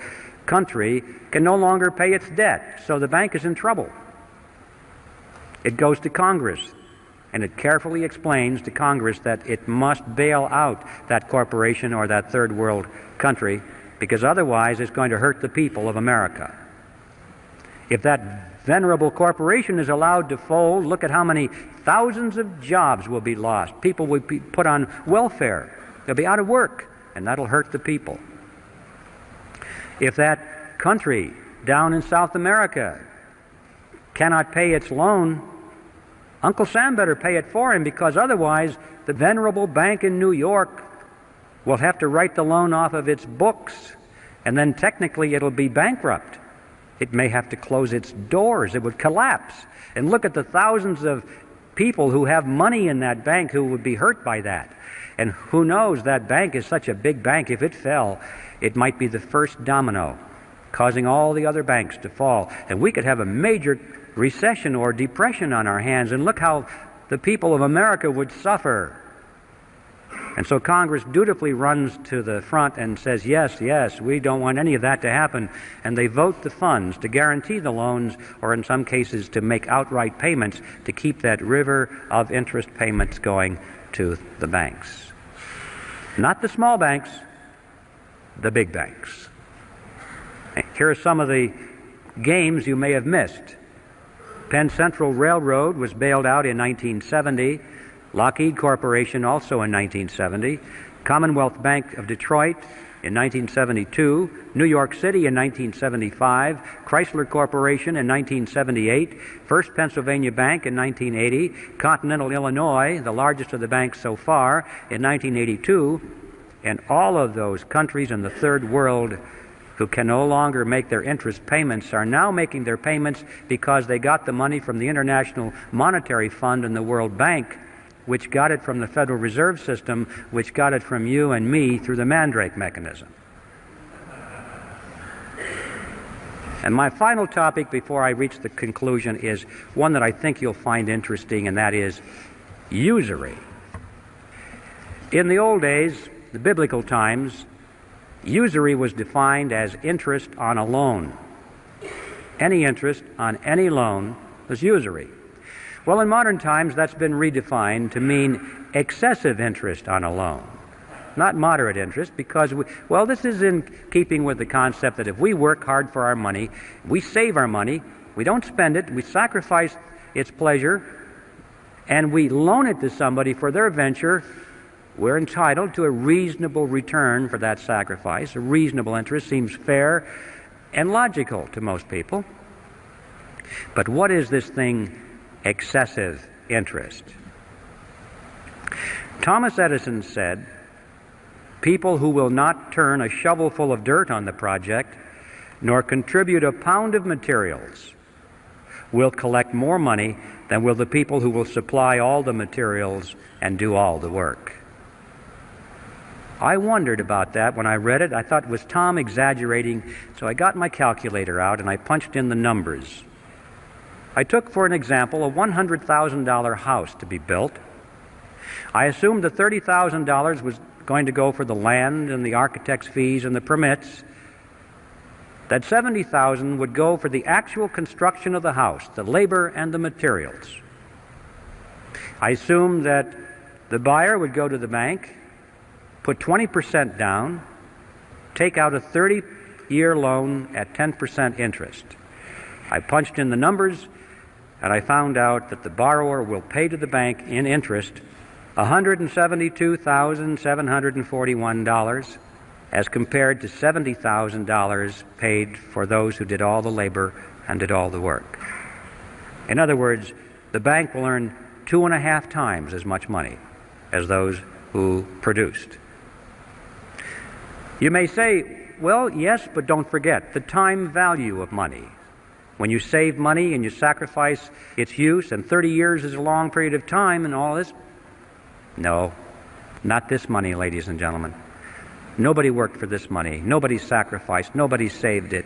country, can no longer pay its debt, so the bank is in trouble. It goes to Congress, and it carefully explains to Congress that it must bail out that corporation or that third world country, because otherwise it's going to hurt the people of America. If that venerable corporation is allowed to fold, look at how many thousands of jobs will be lost. People will be put on welfare. They'll be out of work, and that'll hurt the people. If that country down in South America cannot pay its loan, Uncle Sam better pay it for him, because otherwise the venerable bank in New York will have to write the loan off of its books, and then technically it'll be bankrupt. It may have to close its doors. It would collapse. And look at the thousands of people who have money in that bank who would be hurt by that. And who knows, that bank is such a big bank, if it fell, it might be the first domino, causing all the other banks to fall. And we could have a major recession or depression on our hands, and look how the people of America would suffer. And so Congress dutifully runs to the front and says, yes, yes, we don't want any of that to happen. And they vote the funds to guarantee the loans, or in some cases to make outright payments to keep that river of interest payments going to the banks. Not the small banks, the big banks. Here are some of the games you may have missed. Penn Central Railroad was bailed out in 1970. Lockheed Corporation also in 1970, Commonwealth Bank of Detroit in 1972, New York City in 1975, Chrysler Corporation in 1978, First Pennsylvania Bank in 1980, Continental Illinois, the largest of the banks so far, in 1982, and all of those countries in the third world who can no longer make their interest payments are now making their payments because they got the money from the International Monetary Fund and the World Bank, which got it from the Federal Reserve System, which got it from you and me through the Mandrake mechanism. And my final topic before I reach the conclusion is one that I think you'll find interesting, and that is usury. In the old days, the biblical times, usury was defined as interest on a loan. Any interest on any loan was usury. Well, in modern times, that's been redefined to mean excessive interest on a loan, not moderate interest, because, this is in keeping with the concept that if we work hard for our money, we save our money, we don't spend it, we sacrifice its pleasure, and we loan it to somebody for their venture, we're entitled to a reasonable return for that sacrifice. A reasonable interest seems fair and logical to most people. But what is this thing, excessive interest? Thomas Edison said, "People who will not turn a shovelful of dirt on the project, nor contribute a pound of materials, will collect more money than will the people who will supply all the materials and do all the work." I wondered about that when I read it. I thought, was Tom exaggerating? So I got my calculator out and I punched in the numbers. I took, for an example, a $100,000 house to be built. I assumed the $30,000 was going to go for the land and the architect's fees and the permits, that $70,000 would go for the actual construction of the house, the labor and the materials. I assumed that the buyer would go to the bank, put 20% down, take out a 30-year loan at 10% interest. I punched in the numbers, and I found out that the borrower will pay to the bank in interest $172,741 as compared to $70,000 paid for those who did all the labor and did all the work. In other words, the bank will earn 2.5 times as much money as those who produced. You may say, well, yes, but don't forget the time value of money. When you save money and you sacrifice its use, and 30 years is a long period of time and all this. No, not this money, ladies and gentlemen. Nobody worked for this money. Nobody sacrificed. Nobody saved it.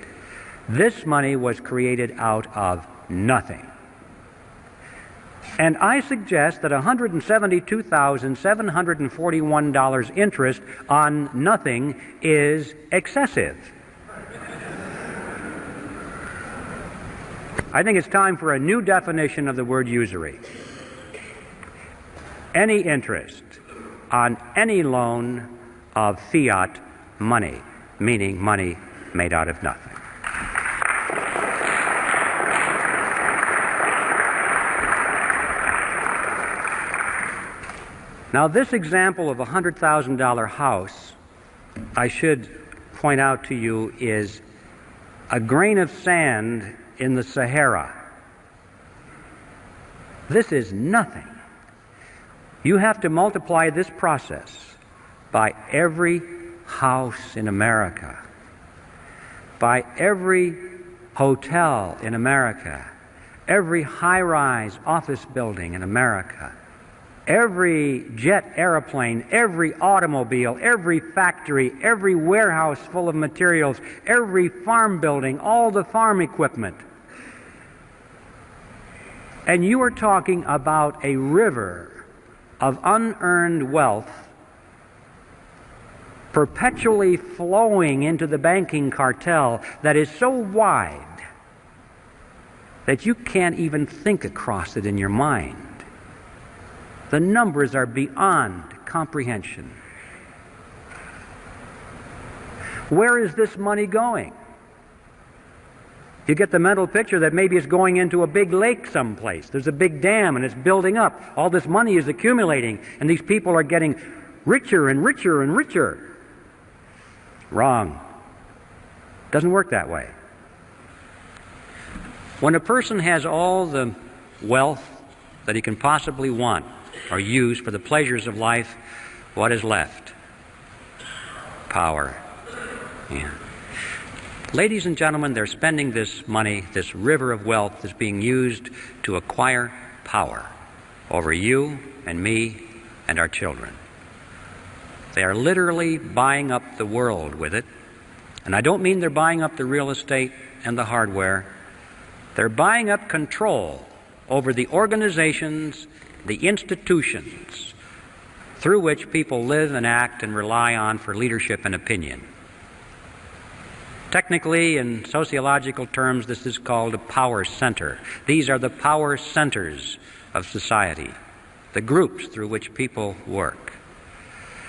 This money was created out of nothing. And I suggest that $172,741 interest on nothing is excessive. I think it's time for a new definition of the word usury. Any interest on any loan of fiat money, meaning money made out of nothing. Now, this example of a $100,000 house, I should point out to you, is a grain of sand in the Sahara. This is nothing. You have to multiply this process by every house in America, by every hotel in America, every high-rise office building in America, every jet airplane, every automobile, every factory, every warehouse full of materials, every farm building, all the farm equipment. And you are talking about a river of unearned wealth perpetually flowing into the banking cartel that is so wide that you can't even think across it in your mind. The numbers are beyond comprehension. Where is this money going? You get the mental picture that maybe it's going into a big lake someplace. There's a big dam and it's building up. All this money is accumulating and these people are getting richer and richer and richer. Wrong. Doesn't work that way. When a person has all the wealth that he can possibly want or use for the pleasures of life, what is left? Power. Yeah. Ladies and gentlemen, they're spending this money, this river of wealth is being used to acquire power over you and me and our children. They are literally buying up the world with it. And I don't mean they're buying up the real estate and the hardware. They're buying up control over the organizations, the institutions through which people live and act and rely on for leadership and opinion. Technically, in sociological terms, this is called a power center. These are the power centers of society, the groups through which people work.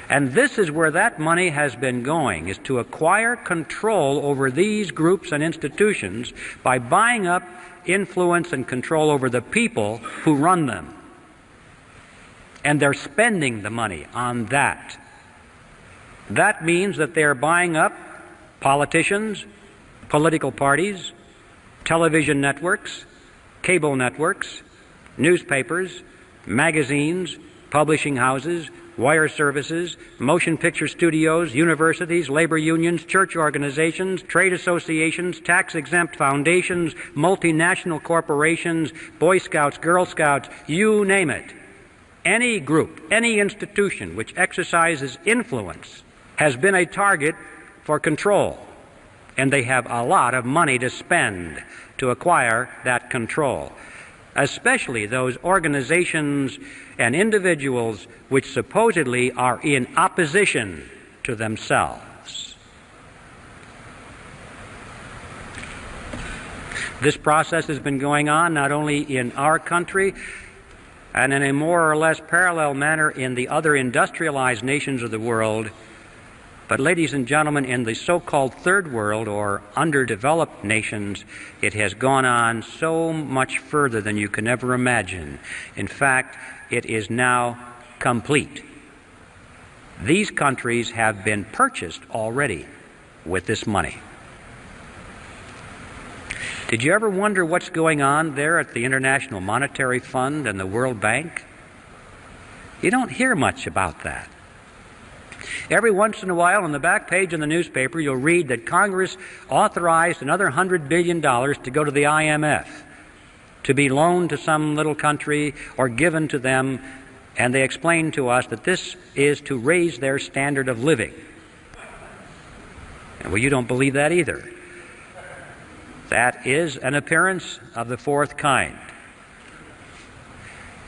And this is where that money has been going, is to acquire control over these groups and institutions by buying up influence and control over the people who run them. And they're spending the money on that. That means that they're buying up politicians, political parties, television networks, cable networks, newspapers, magazines, publishing houses, wire services, motion picture studios, universities, labor unions, church organizations, trade associations, tax-exempt foundations, multinational corporations, Boy Scouts, Girl Scouts, you name it. Any group, any institution which exercises influence has been a target for control, and they have a lot of money to spend to acquire that control, especially those organizations and individuals which supposedly are in opposition to themselves. This process has been going on not only in our country and in a more or less parallel manner in the other industrialized nations of the world, but ladies and gentlemen, in the so-called third world or underdeveloped nations, it has gone on so much further than you can ever imagine. In fact, it is now complete. These countries have been purchased already with this money. Did you ever wonder what's going on there at the International Monetary Fund and the World Bank? You don't hear much about that. Every once in a while, on the back page of the newspaper, you'll read that Congress authorized another $100 billion to go to the IMF, to be loaned to some little country or given to them, and they explain to us that this is to raise their standard of living. Well, you don't believe that either. That is an appearance of the fourth kind.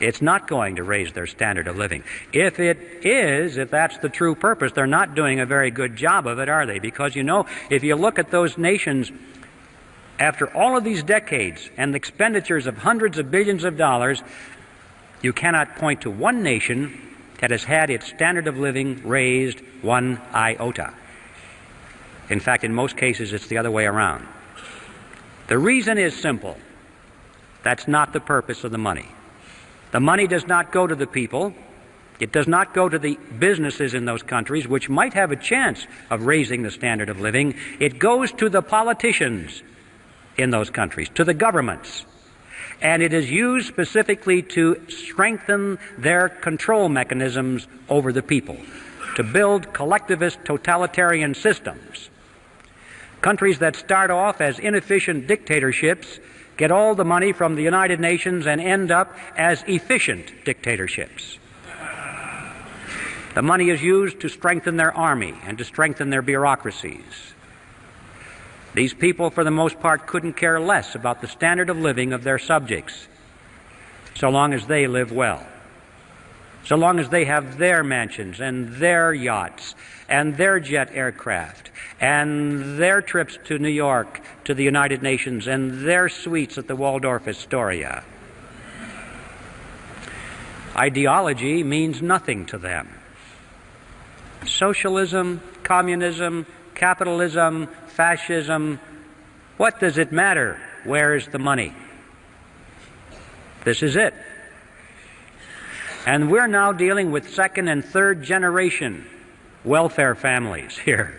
It's not going to raise their standard of living. If it is, if that's the true purpose, they're not doing a very good job of it, are they? Because, you know, if you look at those nations, after all of these decades and the expenditures of hundreds of billions of dollars, you cannot point to one nation that has had its standard of living raised one iota. In fact, in most cases, it's the other way around. The reason is simple. That's not the purpose of the money. The money does not go to the people. It does not go to the businesses in those countries, which might have a chance of raising the standard of living. It goes to the politicians in those countries, to the governments. And it is used specifically to strengthen their control mechanisms over the people, to build collectivist totalitarian systems. Countries that start off as inefficient dictatorships get all the money from the United Nations and end up as efficient dictatorships. The money is used to strengthen their army and to strengthen their bureaucracies. These people, for the most part, couldn't care less about the standard of living of their subjects, so long as they live well, so long as they have their mansions and their yachts and their jet aircraft and their trips to New York, to the United Nations, and their suites at the Waldorf Astoria. Ideology means nothing to them. Socialism, communism, capitalism, fascism, what does it matter? Where's the money? This is it. And we're now dealing with second and third generation welfare families here.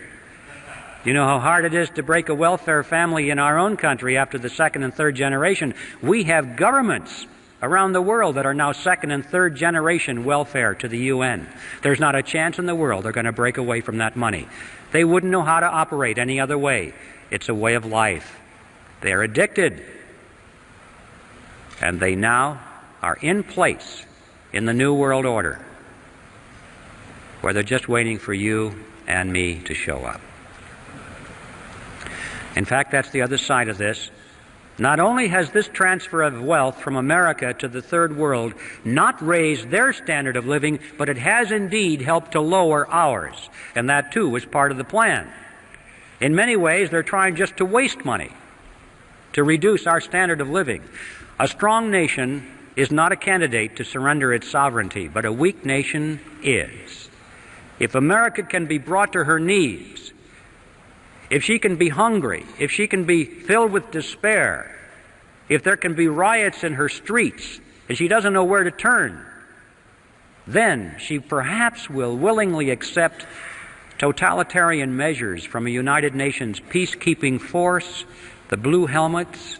You know how hard it is to break a welfare family in our own country after the second and third generation. We have governments around the world that are now second and third generation welfare to the UN. There's not a chance in the world they're going to break away from that money. They wouldn't know how to operate any other way. It's a way of life. They're addicted. And they now are in place in the New World Order, where they're just waiting for you and me to show up. In fact, that's the other side of this. Not only has this transfer of wealth from America to the third world not raised their standard of living, but it has indeed helped to lower ours. And that, too, was part of the plan. In many ways, they're trying just to waste money, to reduce our standard of living. A strong nation is not a candidate to surrender its sovereignty, but a weak nation is. If America can be brought to her knees, if she can be hungry, if she can be filled with despair, if there can be riots in her streets and she doesn't know where to turn, then she perhaps will willingly accept totalitarian measures from a United Nations peacekeeping force. The blue helmets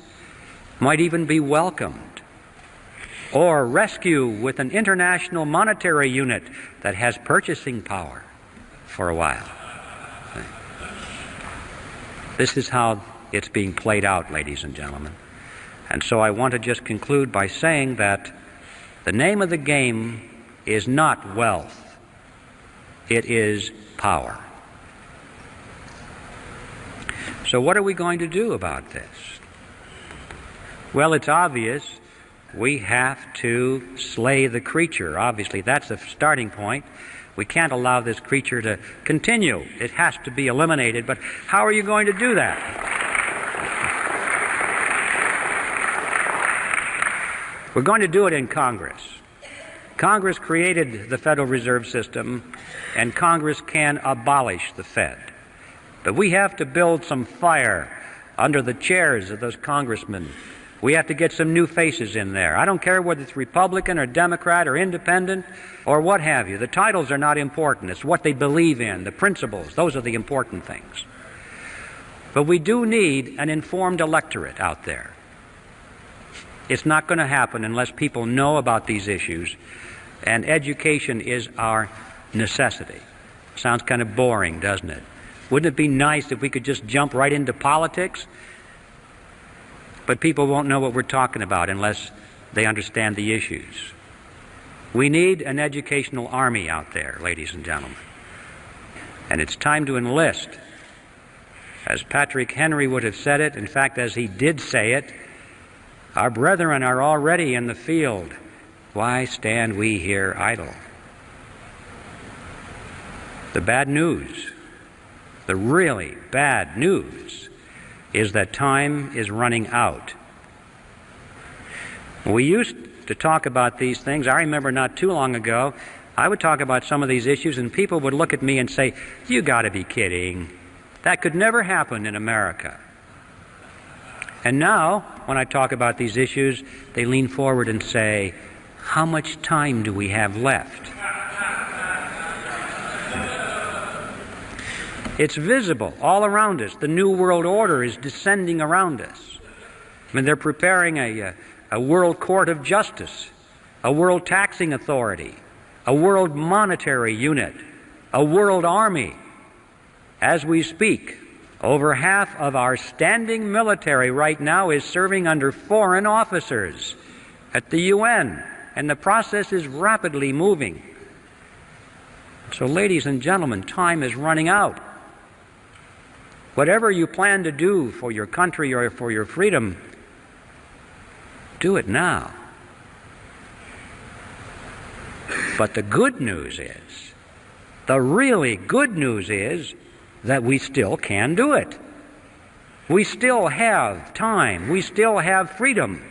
might even be welcomed. Or rescue with an international monetary unit that has purchasing power for a while. This is how it's being played out, ladies and gentlemen. And so I want to just conclude by saying that the name of the game is not wealth. It is power. So what are we going to do about this? Well, it's obvious. We have to slay the creature. Obviously, that's the starting point. We can't allow this creature to continue. It has to be eliminated. But how are you going to do that? We're going to do it in Congress. Congress created the Federal Reserve System, and Congress can abolish the Fed. But we have to build some fire under the chairs of those congressmen We have to get some new faces in there. I don't care whether it's Republican or Democrat or Independent or what have you. The titles are not important. It's what they believe in, the principles. Those are the important things. But we do need an informed electorate out there. It's not going to happen unless people know about these issues, and education is our necessity. Sounds kind of boring, doesn't it? Wouldn't it be nice if we could just jump right into politics? But people won't know what we're talking about unless they understand the issues. We need an educational army out there, ladies and gentlemen. And it's time to enlist. As Patrick Henry would have said it, in fact, as he did say it, our brethren are already in the field. Why stand we here idle? The bad news, the really bad news, is that time is running out. We used to talk about these things. I remember not too long ago, I would talk about some of these issues and people would look at me and say, "You got to be kidding. That could never happen in America." And now, when I talk about these issues, they lean forward and say, "How much time do we have left?" It's visible all around us. The New World Order is descending around us. I mean, they're preparing a world court of justice, a world taxing authority, a world monetary unit, a world army. As we speak, over half of our standing military right now is serving under foreign officers at the UN, and the process is rapidly moving. So, ladies and gentlemen, time is running out. Whatever you plan to do for your country or for your freedom, do it now. But the good news is, the really good news is, that we still can do it. We still have time. We still have freedom.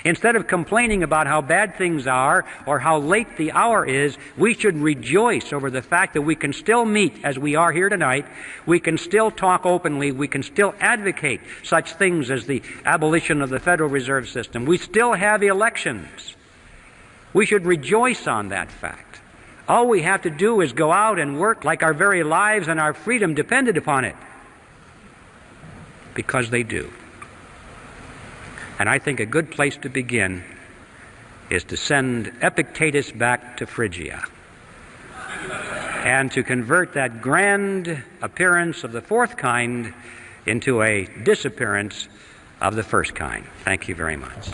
Instead of complaining about how bad things are or how late the hour is, we should rejoice over the fact that we can still meet as we are here tonight. We can still talk openly. We can still advocate such things as the abolition of the Federal Reserve System. We still have elections. We should rejoice on that fact. All we have to do is go out and work like our very lives and our freedom depended upon it. Because they do. And I think a good place to begin is to send Epictetus back to Phrygia and to convert that grand appearance of the fourth kind into a disappearance of the first kind. Thank you very much.